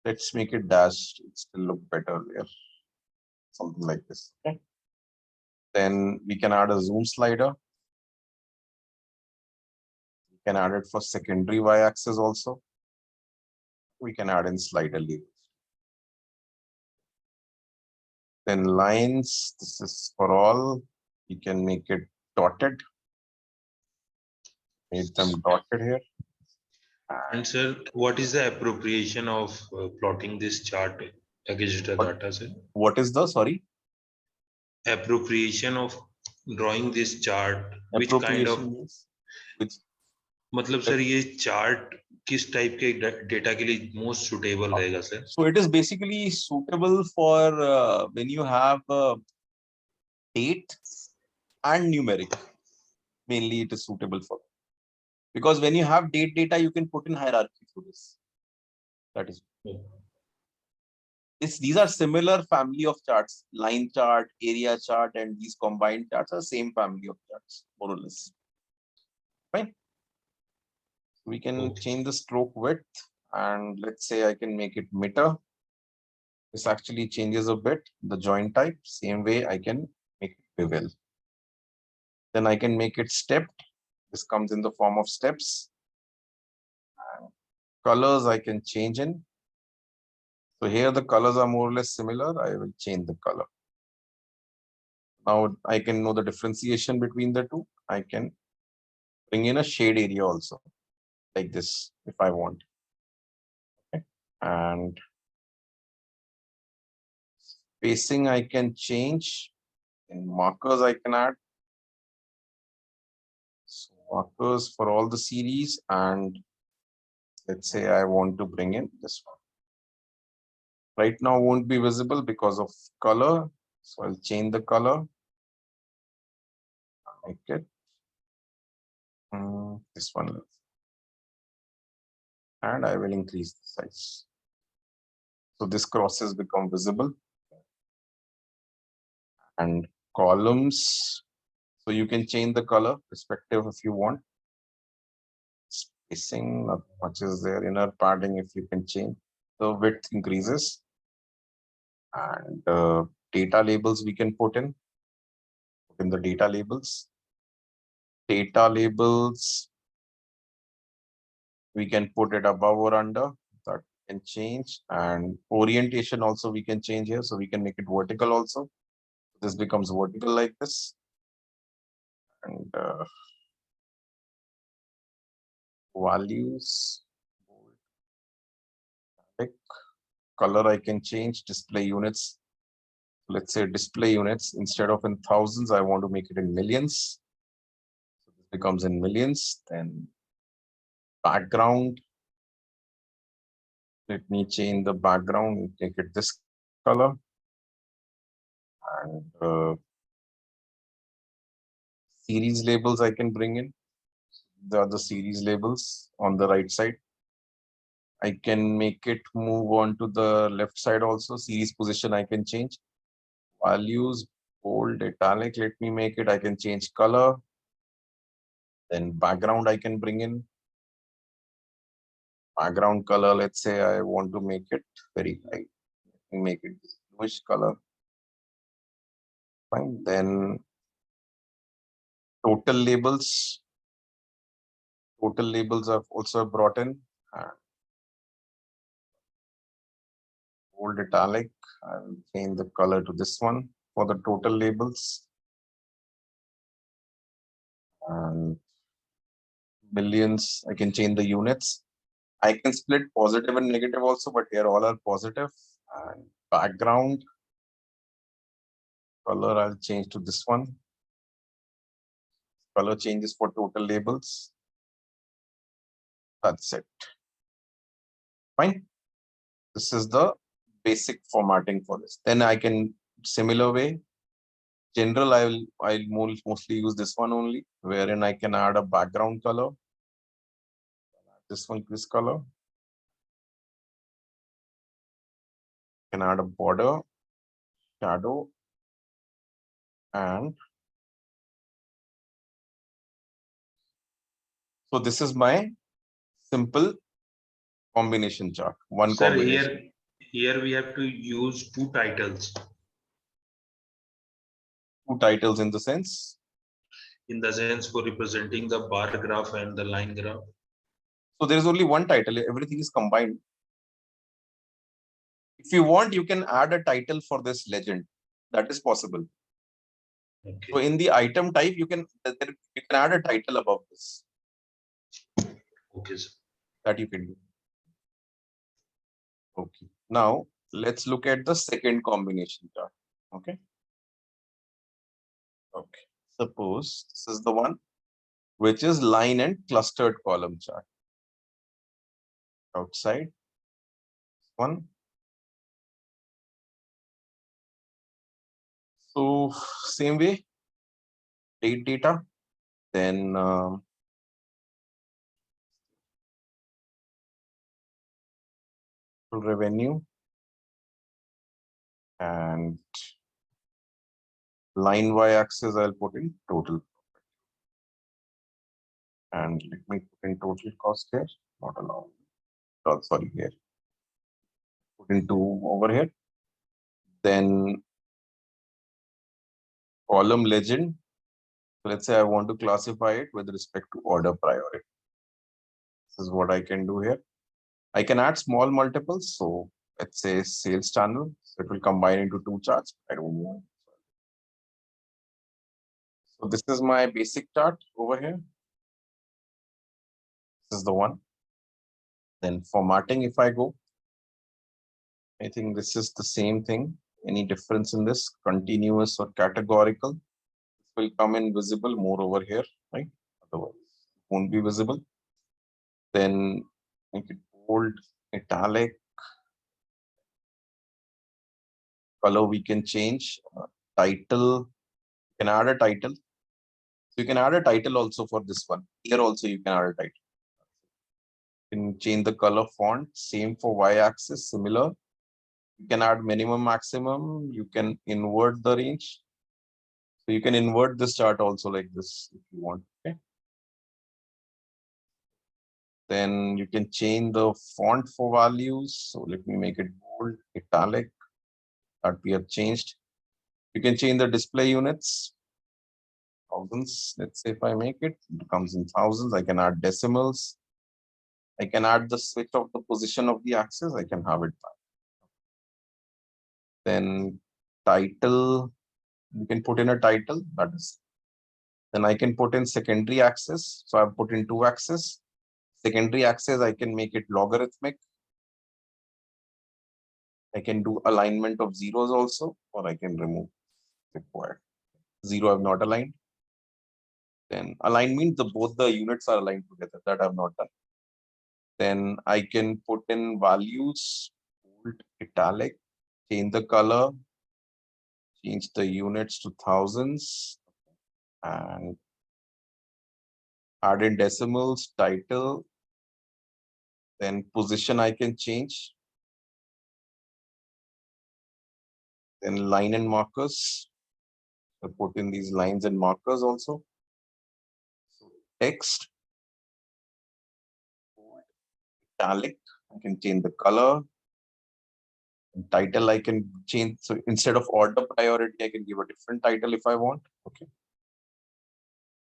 Let's make it dash. It still look better there. Something like this. Okay. Then we can add a zoom slider. We can add it for secondary y-axis also. We can add in slider labels. Then lines, this is for all. We can make it dotted. Make them dotted here. And sir, what is the appropriation of plotting this chart against the What- data, sir? What is the, sorry? Appropriation of drawing this chart, which kind of, Appropriation means? Which, मतलब sir ये chart किस type के data के लिए most suitable रहेगा sir? so it is basically suitable for when you have date and numeric. Mainly it is suitable for, because when you have date data, you can put in hierarchy through this. That is, these are similar family of charts: line chart, area chart, and these combined charts are same family of charts, more or less. Fine. We can change the stroke width, and let's say I can make it meter. This actually changes a bit the joint type. Same way I can make it bevel. Then I can make it stepped. This comes in the form of steps. And colors I can change in. So here the colors are more or less similar. I will change the color. Now I can know the differentiation between the two. I can bring in a shade area also, like this, if I want. Okay. And spacing I can change. In markers I can add. So markers for all the series, and let's say I want to bring in this one. Right now won't be visible because of color. So I'll change the color. Make it this one. And I will increase the size. So this crosses become visible. And columns. So you can change the color perspective if you want. Spacing, not much is there. Inner padding, if you can change. The width increases. And data labels we can put in the data labels. Data labels, we can put it above or under. That can change. And orientation also we can change here. So we can make it vertical also. This becomes vertical like this. And values, color I can change. Display units, let's say display units, instead of in thousands, I want to make it in millions. So this becomes in millions. Then background, let me change the background, make it this color. And series labels I can bring in. The other series labels on the right side. I can make it move on to the left side also. Series position I can change. Values, bold, italic, let me make it. I can change color. Then background I can bring in. Background color, let's say I want to make it very light. Make it bluish color. Fine. Then total labels. Total labels are also brought in. Bold, italic. I will change the color to this one for the total labels. And millions, I can change the units. I can split positive and negative also, but here all are positive. And background color, I'll change to this one. Color changes for total labels. That's it. Fine. This is the basic formatting for this. Then I can, similar way, general, I'll mostly use this one only, wherein I can add a background color. This one, this color. Can add a border, shadow, and so this is my simple combination chart. One Sir, combination. here we have to use two titles. Two titles in the sense? In the sense for representing the bar graph and the line graph. So there is only one title. Everything is combined. If you want, you can add a title for this legend. That is possible. Okay. So in the item type, you can add a title above this. Okay, sir. That you can do. Okay. Now let's look at the second combination chart. Okay. Okay. Suppose this is the one which is line and clustered column chart. Outside one. So same way, date data, then revenue and line y-axis I'll put in total. And let me put in total cost here, not allowed. Oh, sorry, here. Put in 2 over here. Then column legend. Let's say I want to classify it with respect to order priority. This is what I can do here. I can add small multiples. So let's say sales channel. So it will combine into 2 charts. I don't want. So this is my basic chart over here. This is the one. Then formatting, if I go, I think this is the same thing. Any difference in this? Continuous or categorical? This will come in visible more over here, right? Otherwise, it won't be visible. Then make it bold, italic. Color we can change. Title, you can add a title. So you can add a title also for this one. Here also you can add a title. You can change the color font. Same for y-axis, similar. You can add minimum, maximum. You can invert the range. So you can invert this chart also like this if you want. Okay. Then you can change the font for values. So let me make it bold, italic. That we have changed. You can change the display units. Thousands. Let's say if I make it, it comes in thousands. I can add decimals. I can add the switch of the position of the axis. I can have it back. Then title, you can put in a title. That is. Then I can put in secondary axis. So I've put in 2 axes. Secondary axis, I can make it logarithmic. I can do alignment of zeros also, or I can remove required. 0 I've not aligned. Then align means both the units are aligned together. That I've not done. Then I can put in values, bold, italic, change the color, change the units to thousands, and add in decimals, title. Then position I can change. Then line and markers. I put in these lines and markers also. So text, bold, italic. I can change the color. And title I can change. So instead of order priority, I can give a different title if I want. Okay.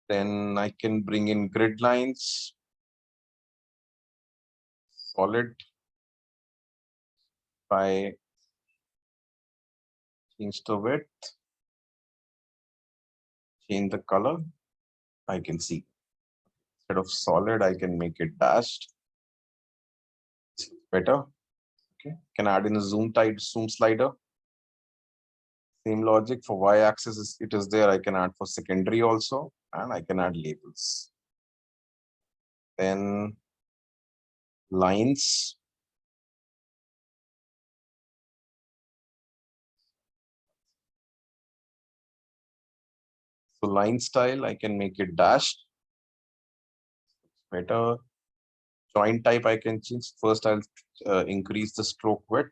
Then I can bring in grid lines, solid. By change the width, change the color, I can see. Instead of solid, I can make it dashed. It's better. Okay, can add in a zoom slider. Same logic for y-axis, it is there. I can add for secondary also, and I can add labels. Then lines. So line style, I can make it dashed. Better. Joint type, I can change. First, I'll increase the stroke width.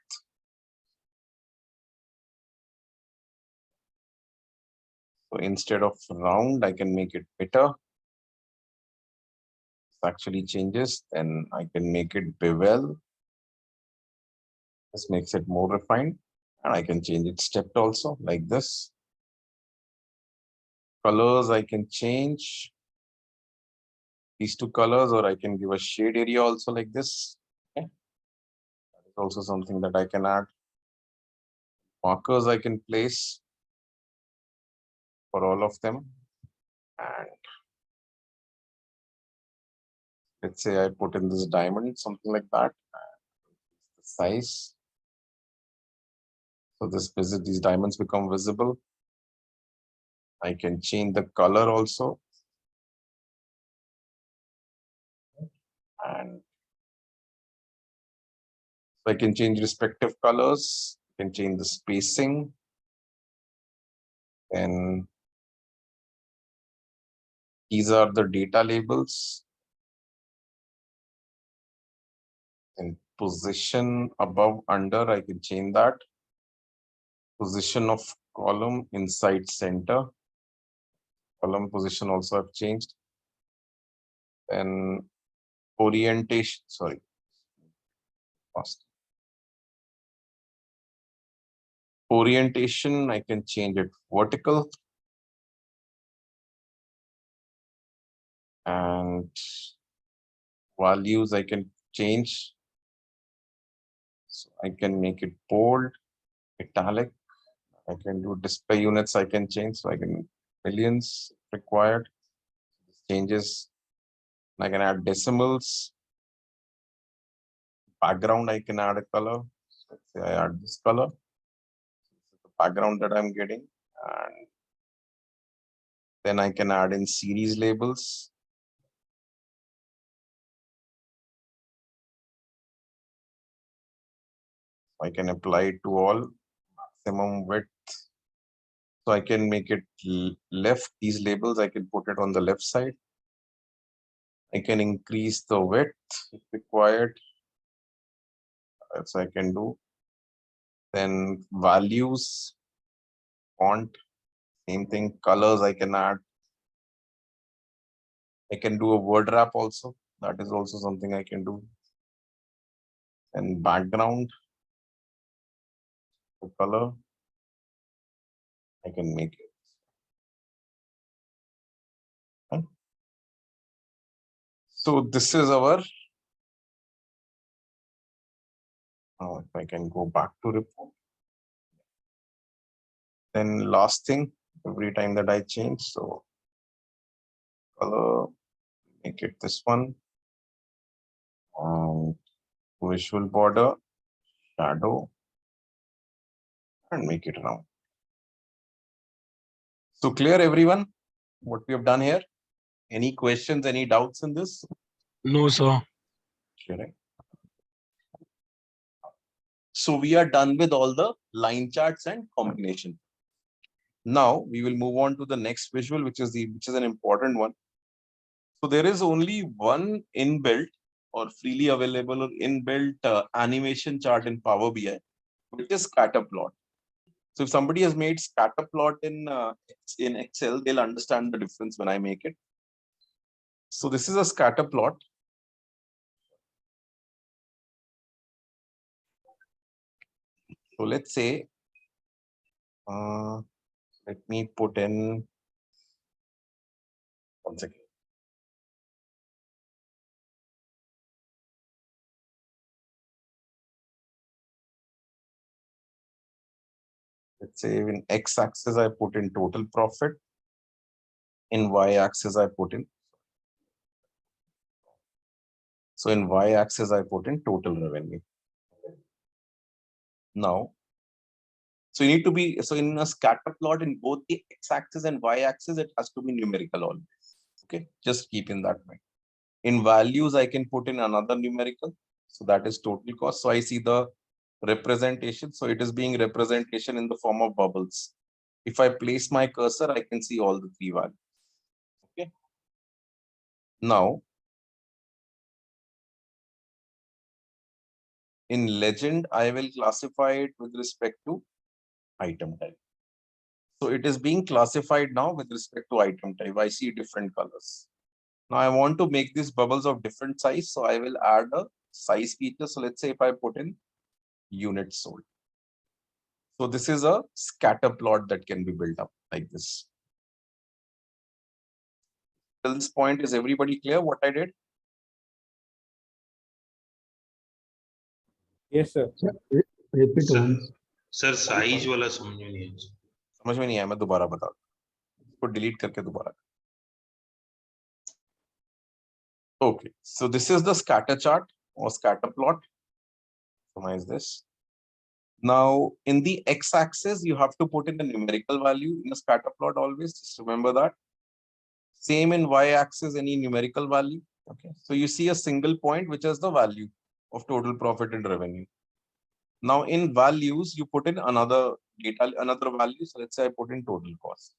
So instead of round, I can make it better. Actually changes, then I can make it bevel. This makes it more refined, and I can change it stepped also like this. Colors I can change these 2 colors, or I can give a shade area also like this. Okay. That is also something that I can add. Markers I can place for all of them, and let's say I put in this diamond, something like that. The size. So these diamonds become visible. I can change the color also. And so I can change respective colors. I can change the spacing. And these are the data labels. And position above, under, I can change that. Position of column inside center. Column position also I've changed. And orientation, sorry. Fast. Orientation, I can change it vertical. And values I can change. So I can make it bold, italic. I can do display units, I can change. So I can millions required. Changes. I can add decimals. Background, I can add a color. So let's say I add this color. This is the background that I'm getting. And then I can add in series labels. I can apply it to all. Maximum width. So I can make it left. These labels, I can put it on the left side. I can increase the width if required. That's I can do. Then values, font, same thing. Colors I can add. I can do a word wrap also. That is also something I can do. And background, the color, I can make it. Okay. So this is our. Now if I can go back to report. Then last thing, every time that I change, so color, make it this one. Visual border, shadow, and make it round. So clear everyone, what we have done here? Any questions, any doubts in this? No, sir. Sure. So we are done with all the line charts and combination. Now we will move on to the next visual, which is an important one. So there is only one inbuilt or freely available or inbuilt animation chart in Power BI, which is scatter plot. So if somebody has made scatter plot in Excel, they'll understand the difference when I make it. So this is a scatter plot. So let's say, let me put in, one second. Let's say in x-axis, I put in total profit. In y-axis, I put in. So in y-axis, I put in total revenue. Now, so you need to be, so in a scatter plot in both the x-axis and y-axis, it has to be numerical always. Okay, just keep in that mind. In values, I can put in another numerical. So that is total cost. So I see the representation. So it is being representation in the form of bubbles. If I place my cursor, I can see all the three values. Okay. Now, in legend, I will classify it with respect to item type. So it is being classified now with respect to item type. I see different colors. Now I want to make these bubbles of different size. So I will add a size feature. So let's say if I put in units sold. So this is a scatter plot that can be built up like this. Till this point, is everybody clear what I did? Yes, sir. Repeat once. Sir size वाला समझ में नहीं आया. समझ में नहीं आया, मैं दोबारा बता दूं. इसको डिलीट करके दोबारा. Okay, so this is the scatter chart or scatter plot. Summarize this. Now, in the x-axis, you have to put in a numerical value in a scatter plot always. Just remember that. Same in y-axis, any numerical value. Okay, so you see a single point, which is the value of total profit and revenue. Now, in values, you put in another data, another value. So let's say I put in total cost.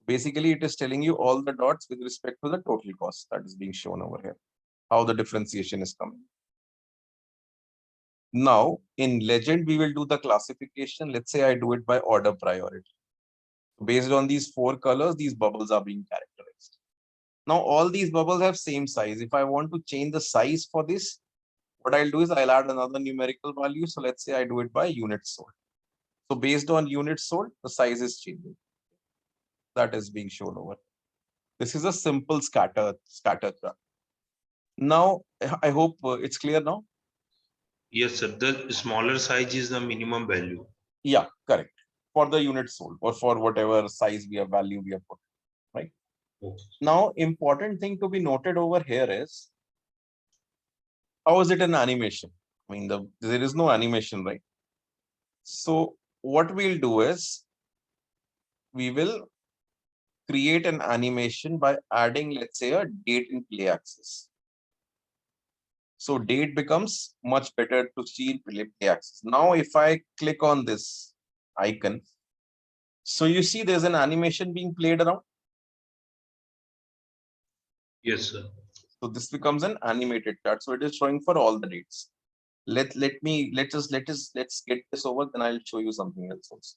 Basically, it is telling you all the dots with respect to the total cost that is being shown over here, how the differentiation is coming. Now, in Legend, we will do the classification. Let's say I do it by order priority. Based on these 4 colors, these bubbles are being characterized. Now, all these bubbles have same size. If I want to change the size for this, what I'll do is I'll add another numerical value. So let's say I do it by units sold. So based on units sold, the size is changing. That is being shown over. This is a simple scatter chart. Now, I hope it's clear now. Yes, sir. The smaller size is the minimum value. Yeah, correct. For the unit sold or for whatever size we have value we have put, right? Okay. Now, important thing to be noted over here is, how is it an animation? I mean, there is no animation, right? So what we'll do is, we will create an animation by adding, let's say, a date in play axis. So date becomes much better to see in play axis. Now, if I click on this icon, so you see there's an animation being played around. Yes, sir. So this becomes an animated chart. So it is showing for all the dates. Let's get this over, then I'll show you something else also.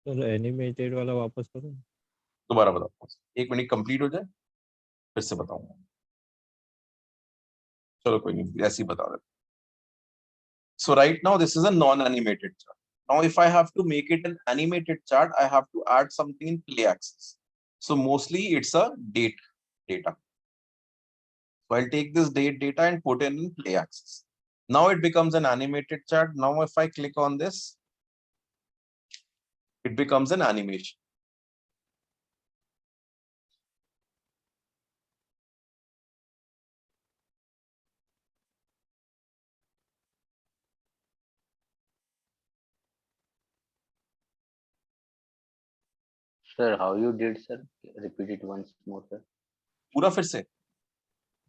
Sir animated वाला वापस करो दोबारा बताओ, 1 minute complete हो जाए फिर से बताऊंगा. चलो कोई नहीं, ऐसे ही बता देता. So right now this is a non-animated chart. Now if I have to make it an animated chart, I have to add something in play axis. So mostly it's a date data. So I'll take this date data and put it in play axis. Now it becomes an animated chart. Now if I click on this, it becomes an animation. Sir, how you did, sir? Repeat it once more, sir. पूरा फिर से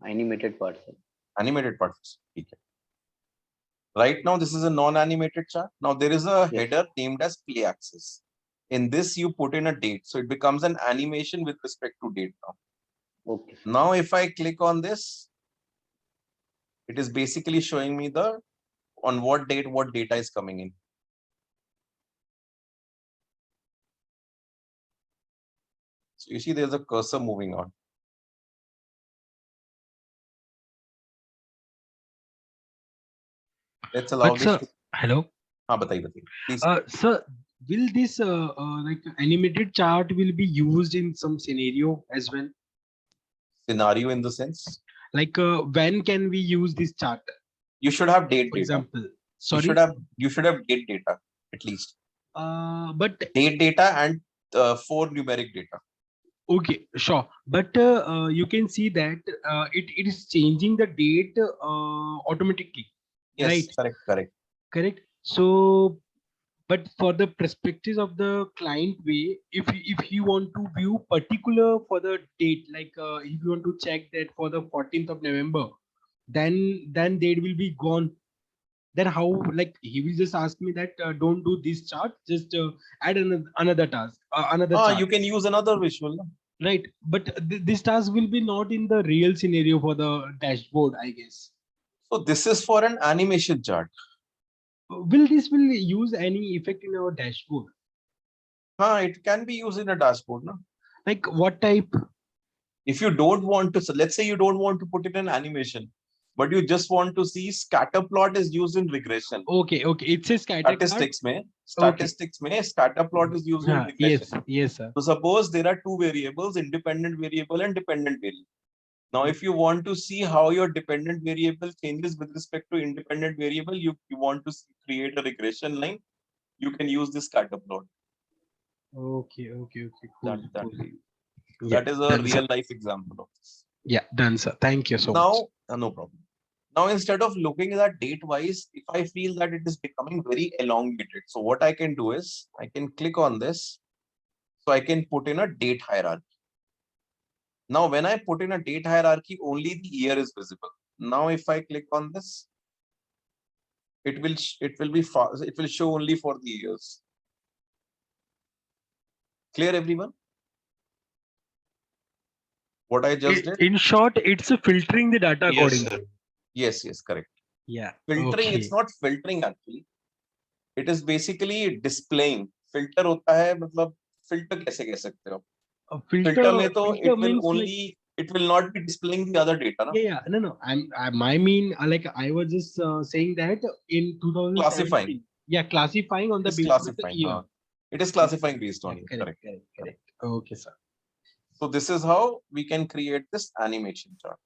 Animated part, sir. animated part. Okay. Right now this is a non-animated chart. Now there is a header named as play axis. In this you put in a date, so it becomes an animation with respect to date now. Okay. Now if I click on this, it is basically showing me on what date what data is coming in. So you see there's a cursor moving on. Let's allow But this. sir, hello. बताइए please. Sir, will this like animated chart will be used in some scenario as well? Scenario in the sense? Like when can we use this chart? You should have date For data. example, sorry. You should have date data at least. But Date data and 4 numeric data. okay, sure. But you can see that it is changing the date automatically. Yes, right? correct. So, but for the perspectives of the client way, if you want to view particular for the date, like if you want to check that for the 14th of November, then date will be gone. Then how, like he will just ask me that don't do this chart, just add another task, another chart. You can use another visual. No? Right, but this task will be not in the real scenario for the dashboard, I guess. So this is for an animation chart. Will use any effect in our dashboard? It can be used in a dashboard. No? Like what type? If you don't want to, so let's say you don't want to put it in animation, but you just want to see scatter plot is used in regression. Okay, it says statistics mein scatter plot is used in regression. Yes, sir. So suppose there are 2 variables, independent variable and dependent variable. Now, if you want to see how your dependent variable changes with respect to independent variable, you want to create a regression line, you can use this scatter plot. Okay, cool, that cool. way. Yeah, That is a done, sir. real life example of this. Yeah, done, sir. Thank you so much. Now, no problem. Now, instead of looking at that date wise, if I feel that it is becoming very elongated, so what I can do is I can click on this. So I can put in a date hierarchy. Now, when I put in a date hierarchy, only the year is visible. Now, if I click on this, it will show only for the years. Clear, everyone? What I just did? In short, it's filtering the data Yes, accordingly. sir. Yes, correct. Yeah. Filtering, Okay. it's not filtering actually. It is basically displaying. Filter होता है मतलब filter कैसे कह सकते हो आप? A filter, Filter में तो filter it will means only it will not be displaying the other data, na? yeah. No. I mean, like I was just saying that in 2017. Classifying. Yeah, classifying on It the is basis of the classifying. year. It is classifying based on Yeah, year. correct. Okay, sir. So this is how we can create this animation chart.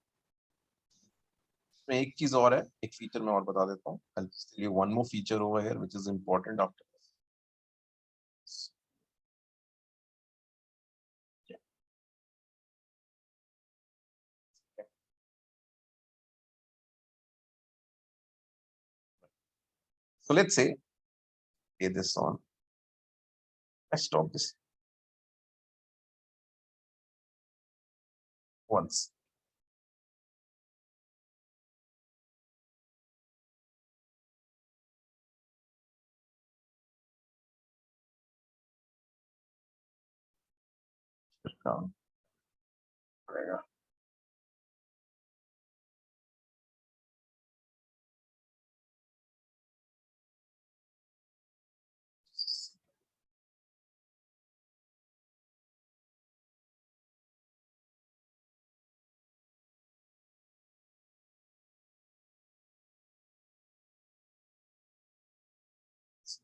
एक चीज और है, एक feature मैं और बता देता हूँ. I'll just tell you one more feature over here which is important after this. Yeah. Okay. So let's say this on. Let's stop this once.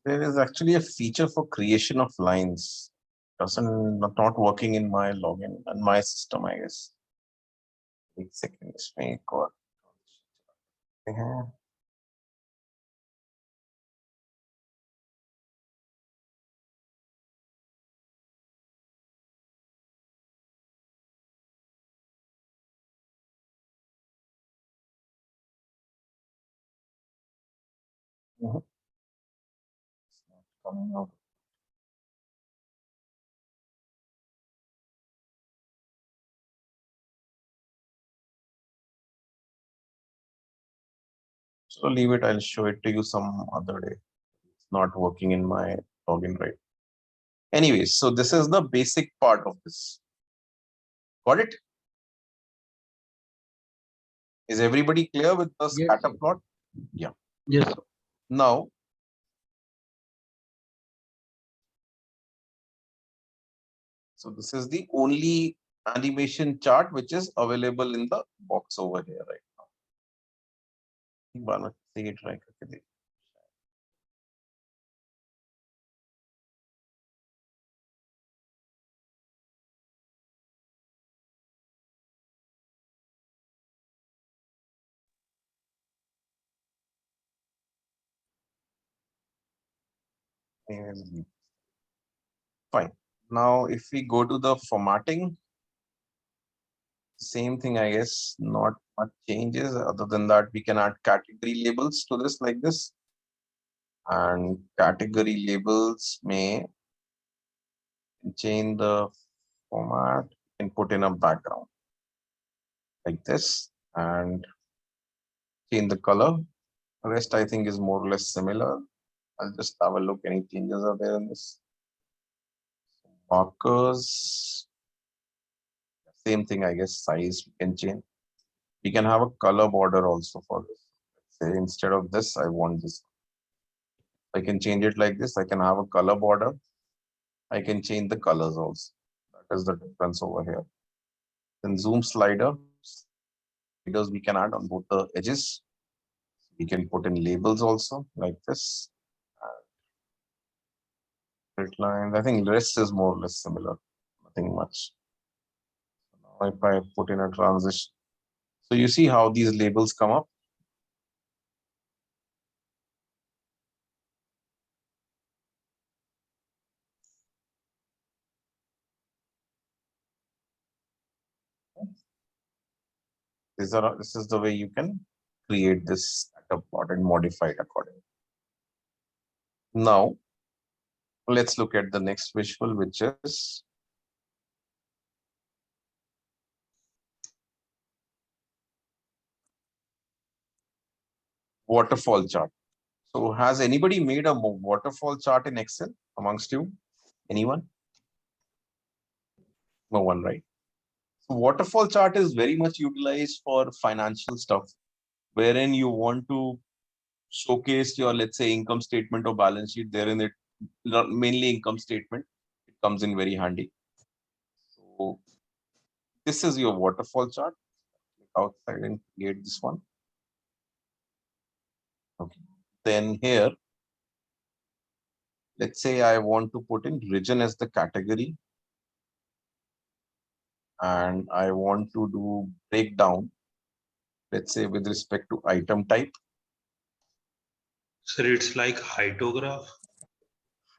There is actually a feature for creation of lines. Not working in my login and my system, I guess. एक second इसमें एक और हैं. Coming out. So leave it. I'll show it to you some other day. It's not working in my login right. Anyways, so this is the basic part of this. Got it? Is everybody clear with the scatter plot? Yeah. Yes, sir. Now, so this is the only animation chart which is available in the box over here right now. See it right. Fine. Now, if we go to the formatting, same thing, I guess, not much changes. Other than that, we can add category labels to this like this. And category labels may change the format and put in a background like this and change the color. The rest, I think, is more or less similar. I'll just have a look. Any changes are there in this? Markers. Same thing, I guess. Size we can change. We can have a color border also for this. Say instead of this, I want this. I can change it like this. I can have a color border. I can change the colors also. That is the difference over here. Then zoom slider. Sliders we can add on both the edges. We can put in labels also like this. Straight lines. I think the rest is more or less similar. Nothing much. Now if I put in a transition. So you see how these labels come up. This is the way you can create this scatter plot and modify it accordingly. Now, let's look at the next visual, which is waterfall chart. So has anybody made a waterfall chart in Excel amongst you? Anyone? No one, right? So waterfall chart is very much utilized for financial stuff, wherein you want to showcase your, let's say, income statement or balance sheet. Therein it mainly income statement. It comes in very handy. So this is your waterfall chart. Outside and create this one. Okay. Then here, let's say I want to put in region as the category, and I want to do breakdown, let's say with respect to item type. Sir, it's like Heitograph.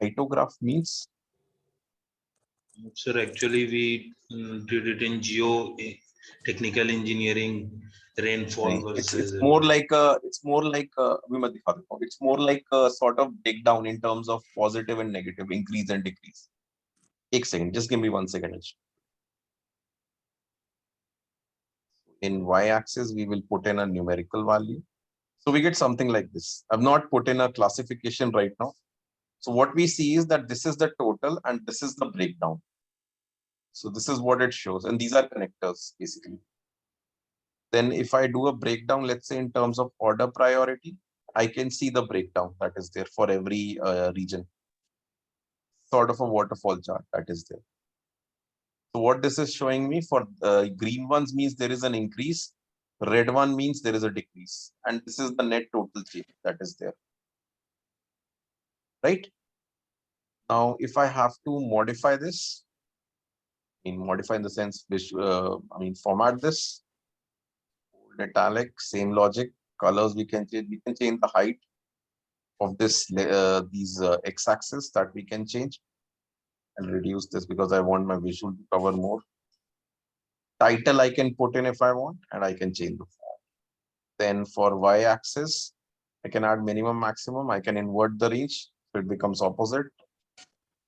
Heitograph means? Sir, actually we did it in technical engineering, rainfall versus. It's more like a sort of breakdown in terms of positive and negative, increase and decrease. One second, just give me 1 second. In y-axis, we will put in a numerical value. So we get something like this. I've not put in a classification right now. So what we see is that this is the total and this is the breakdown. So this is what it shows. And these are connectors, basically. Then if I do a breakdown, let's say in terms of order priority, I can see the breakdown that is there for every region. Sort of a waterfall chart that is there. So what this is showing me for green ones means there is an increase. Red one means there is a decrease. And this is the net total change that is there. Right? Now, if I have to modify this, modify in the sense, format this, bold, italic, same logic, colors we can change. We can change the height of this, these x-axis that we can change and reduce this because I want my visual to cover more. Title I can put in if I want, and I can change the font. Then for y-axis, I can add minimum, maximum. I can invert the range, so it becomes opposite.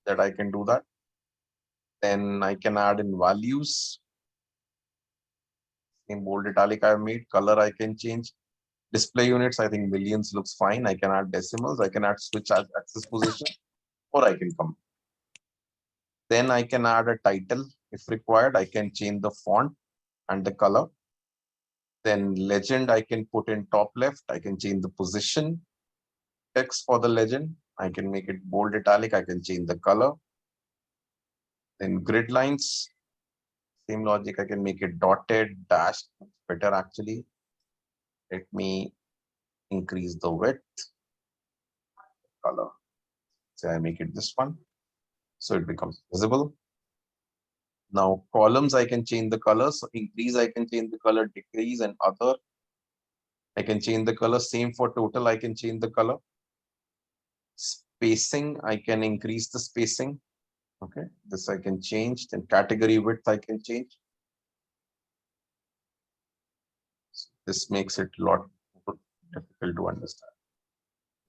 That I can do that. Then I can add in values. In bold, italic I have made. Color I can change. Display units, I think millions looks fine. I can add decimals. I can add switch axis position, or I can come. Then I can add a title if required. I can change the font and the color. Then legend I can put in top left. I can change the position. Text for the legend, I can make it bold, italic. I can change the color. Then grid lines, same logic. I can make it dotted, dashed, better actually. Let me increase the width, color. So I make it this one, so it becomes visible. Now columns, I can change the color. So increase, I can change the color, decrease, and other. I can change the color. Same for total, I can change the color. Spacing, I can increase the spacing. Okay, this I can change. Then category width, I can change. So this makes it a lot more difficult to understand.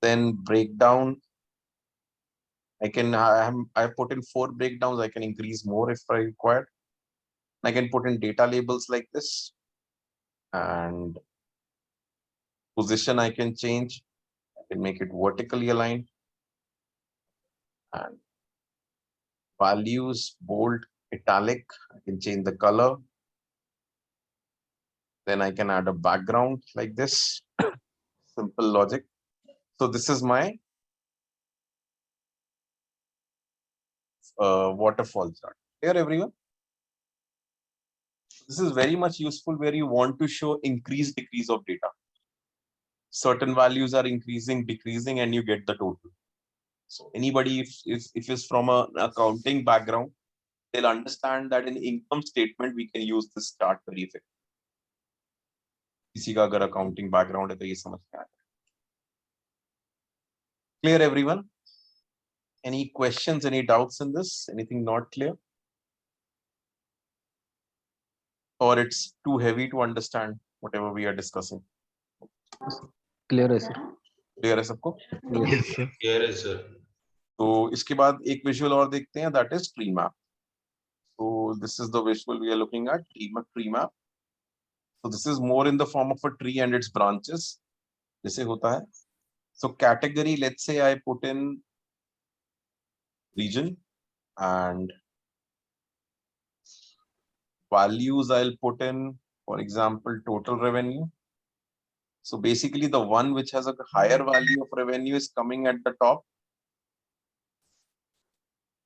Then breakdown, I put in 4 breakdowns. I can increase more if I require. I can put in data labels like this, and position I can change. I can make it vertically aligned, and values, bold, italic. I can change the color. Then I can add a background like this. Simple logic. So this is my waterfall chart. Here, everyone. This is very much useful where you want to show increase, decrease of data. Certain values are increasing, decreasing, and you get the total. So anybody, if it's from an accounting background, they'll understand that in income statement, we can use this chart very effectively. किसी का अगर accounting background है तो ये समझ में आएगा. Clear, everyone? Any questions, any doubts in this? Anything not clear? Or it's too heavy to understand? whatever we are discussing. Clear है सर? क्लियर है सबको? Yes, sir. Clear है sir. तो इसके बाद एक विजुअल और देखते हैं, that is tree map. So this is the visual we are looking at, tree map. So this is more in the form of a tree and its branches. जैसे होता है. So category, let's say I put in region, and values I'll put in, for example, total revenue. So basically the one which has a higher value of revenue is coming at the top.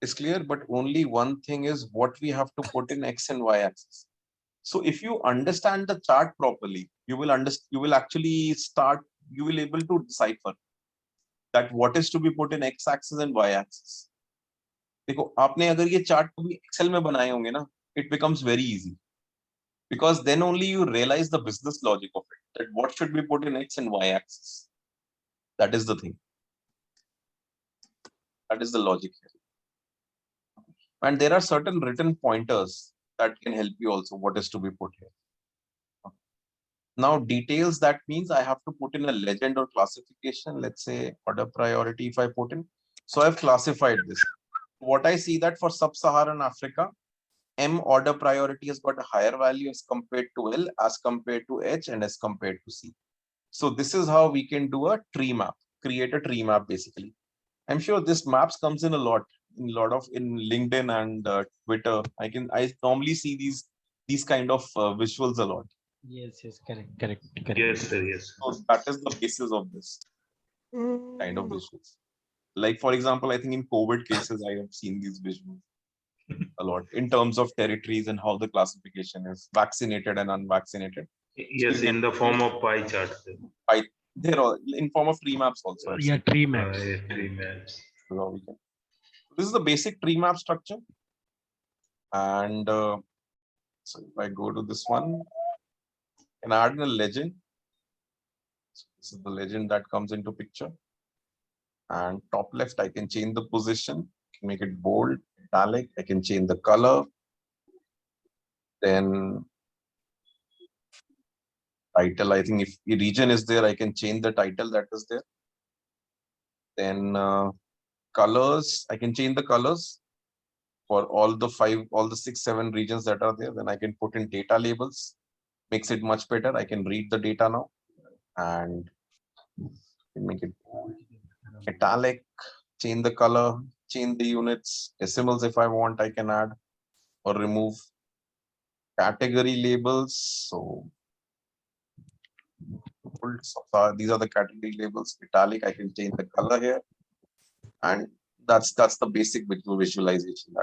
It's clear, but only one thing is what we have to put in X and Y axis. So if you understand the chart properly, you will actually you will able to decipher that what is to be put in X axis and Y axis. देखो आपने अगर ये chart को भी Excel में बनाए होंगे ना, it becomes very easy, because then only you realize the business logic of it, that what should be put in X and Y axis. That is the thing. That is the logic here. And there are certain written pointers that can help you also what is to be put here. Now details, that means I have to put in a legend or classification. Let's say order priority if I put in. So I've classified this. What I see that for sub-Saharan Africa, M order priority has got a higher value as compared to L, as compared to H, and as compared to C. So this is how we can do a tree map, create a tree map basically. I'm sure this maps comes in a lot in LinkedIn and Twitter. I normally see these kind of visuals a lot. Yes, correct. Yes sir, yes. So that is the basis of this kind of visuals. Like for example, I think in COVID cases, I have seen these visuals a lot in terms of territories and how the classification is vaccinated and unvaccinated. Yes, in the form of pie chart. They're all in form of tree maps also. Yeah, tree maps. Tree maps. This is the basic tree map structure. And so if I go to this one, and add in a legend. So this is the legend that comes into picture. And top left, I can change the position, make it bold, italic. I can change the color. Then title, I think if the region is there, I can change the title that is there. Then colors, I can change the colors for all the 6, 7 regions that are there. Then I can put in data labels, makes it much better. I can read the data now and make it italic, change the color, change the units, decimals if I want, I can add or remove. Category labels, so these are the category labels. Italic, I can change the color here, and that's the basic visualization.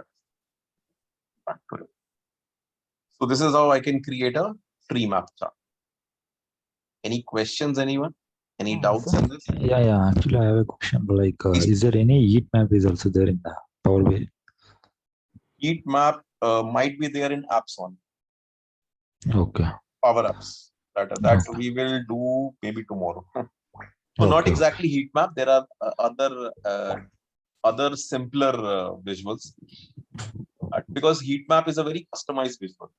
So this is how I can create a tree map chart. Any questions, anyone? Any doubts on this? Yeah. Actually, I have a question. Like, is there any heat map is also there in the Power BI? Heat map might be there in Appson. Okay. Power apps. That okay. We will do maybe tomorrow. So okay. Not exactly heat map. There are other simpler visuals. Because heat map is a very customized visual.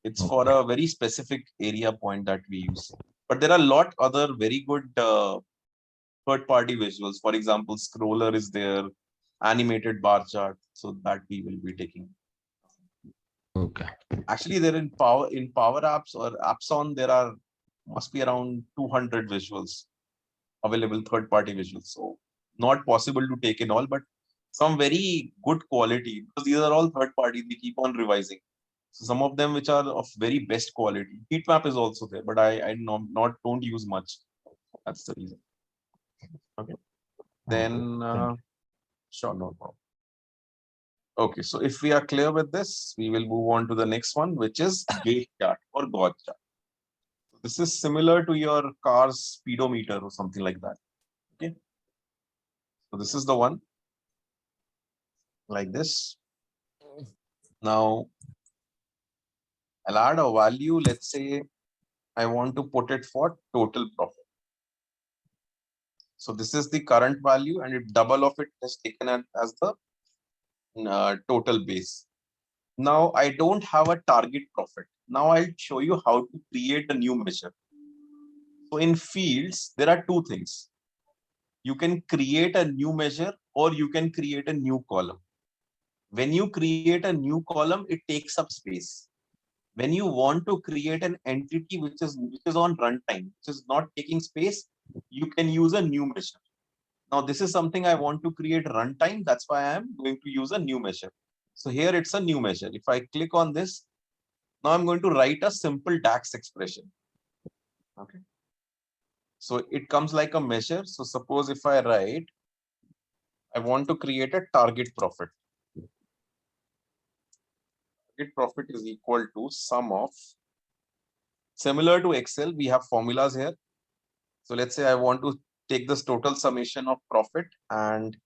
It's okay. For a very specific area point that we use. But there are a lot other very good third-party visuals. For example, scroller is there, animated bar chart. So that we will be taking. Okay. Actually, there in Power Apps or Appson, there must be around 200 visuals available, third-party visuals. So not possible to take in all, but some very good quality, because these are all third-party. They keep on revising. So some of them which are of very best quality. Heat map is also there, but I don't use much. That's the reason. Okay. Then sure, no problem. Okay, so if we are clear with this, we will move on to the next one, which is gauge chart or gauge chart. This is similar to your car's speedometer or something like that. Okay. So this is the one like this. Now I'll add a value. Let's say I want to put it for total profit. So this is the current value, and if double of it is taken as the total base. Now I don't have a target profit. Now I'll show you how to create a new measure. So in fields, there are two things. You can create a new measure or you can create a new column. When you create a new column, it takes up space. When you want to create an entity which is on runtime, which is not taking space, you can use a new measure. Now this is something I want to create runtime. That's why I am going to use a new measure. So here it's a new measure. If I click on this, now I'm going to write a simple DAX expression. Okay. So it comes like a measure. So suppose if I write, I want to create a target profit. Target profit is equal to sum of, similar to Excel, we have formulas here. So let's say I want to take this total summation of profit and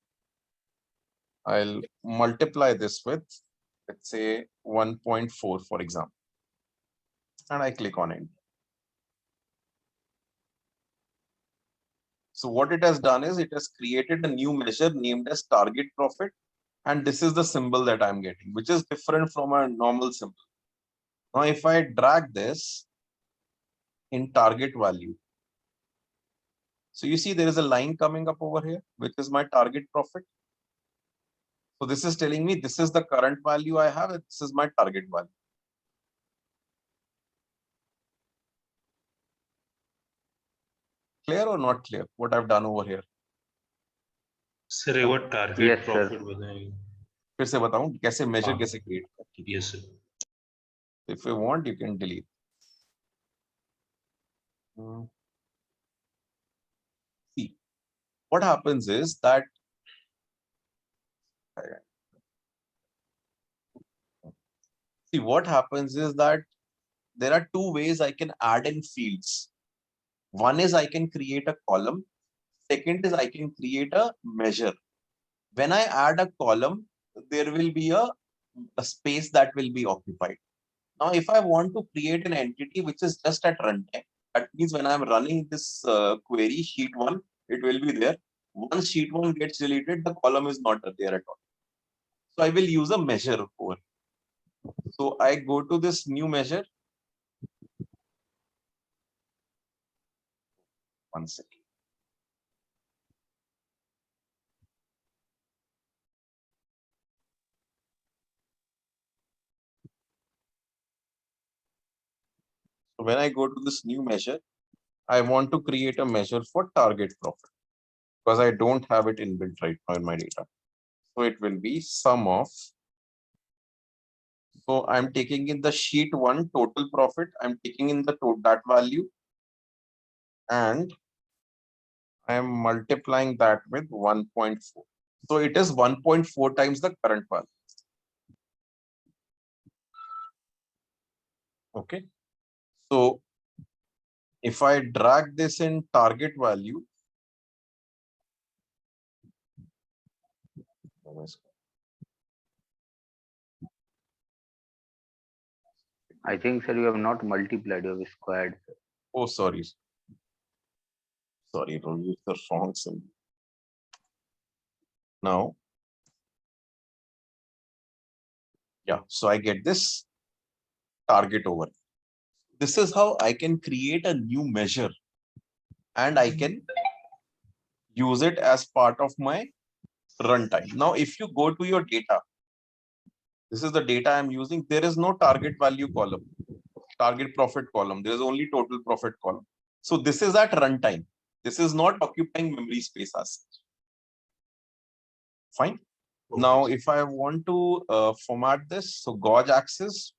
I'll multiply this with, let's say 1.4, for example. And I click on it. So what it has done is it has created a new measure named as target profit. And this is the symbol that I'm getting, which is different from a normal symbol. Now, if I drag this in target value, so you see there is a line coming up over here, which is my target profit. So this is telling me this is the current value I have, this is my target value. Clear or not clear what I've done over here? Sir, एक बार target Yes, sir. profit बताइए. फिर से बताऊं कैसे measure हाँ. कैसे create करते हैं. Yes, sir. If you want, you can delete. See, what happens is that there are two ways I can add in fields. One is I can create a column. Second is I can create a measure. When I add a column, there will be a space that will be occupied. Now, if I want to create an entity which is just at runtime, that means when I'm running this query, sheet 1, it will be there. Once sheet 1 gets deleted, the column is not there at all. So I will use a measure over. So I go to this new measure. One second. So when I go to this new measure, I want to create a measure for target profit because I don't have it inbuilt right now in my data. So it will be sum of. So I'm taking in the sheet 1 total profit. I'm taking in the that value and I am multiplying that with 1.4. So it is 1.4 times the current value. Okay. So if I drag this in target value, I think, sir, you have not multiplied, you have squared. oh, sorry. Sorry, don't use the wrong symbol. Now, yeah, so I get this target over. This is how I can create a new measure and I can use it as part of my runtime. Now, if you go to your data, this is the data I'm using. There is no target value column, target profit column. There is only total profit column. So this is at runtime. This is not occupying memory space as such. Fine. Now, if I want to format this, so gauge axis,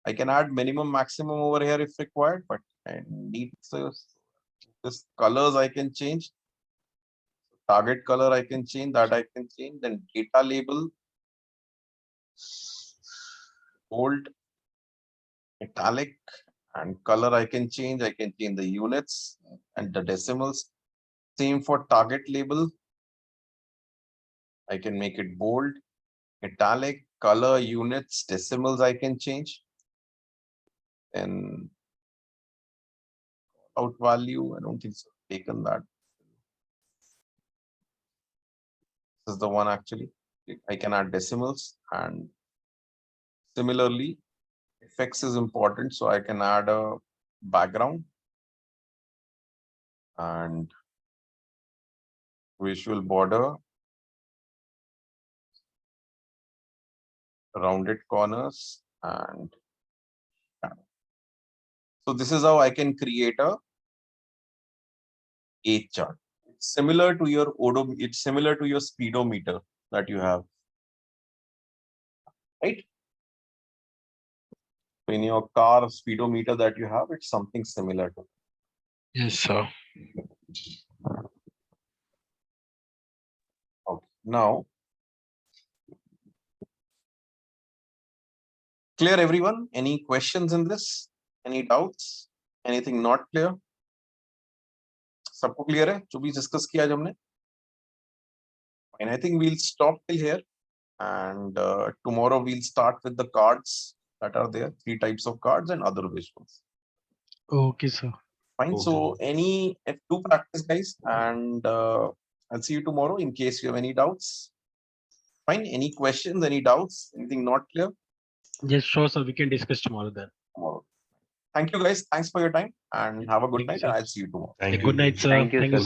I can add minimum, maximum over here if required, but I need this colors I can change. Target color I can change, that I can change. Then data label, bold, italic, and color I can change. I can change the units and the decimals. Same for target label. I can make it bold, italic, color, units, decimals I can change. And out value, I don't think so. Taken that. This is the one actually. I can add decimals and similarly effects is important, so I can add a background and visual border, rounded corners, and so this is how I can create a eighth chart. It's similar to your it's similar to your speedometer that you have, right? In your car speedometer that you have, it's something similar to. Yes, sir. Okay, now clear everyone? Any questions in this? Any doubts? Anything not clear? सबको clear है जो भी discuss किया आज हमने? And I think we'll stop till here, and tomorrow we'll start with the cards that are there, 3 types of cards and other visuals. Okay, sir. Fine. Okay. So any do practice, guys, and I'll see you tomorrow in case you have any doubts. Fine. Any questions? Any doubts? Anything not clear? Yes, sure, sir. We can discuss tomorrow then. Tomorrow. Thank you, guys. Thanks for your time, and have a good Thank you, night. sir. And I'll see you tomorrow. Thank you. Good night, sir. Thank you, Thank you, sir.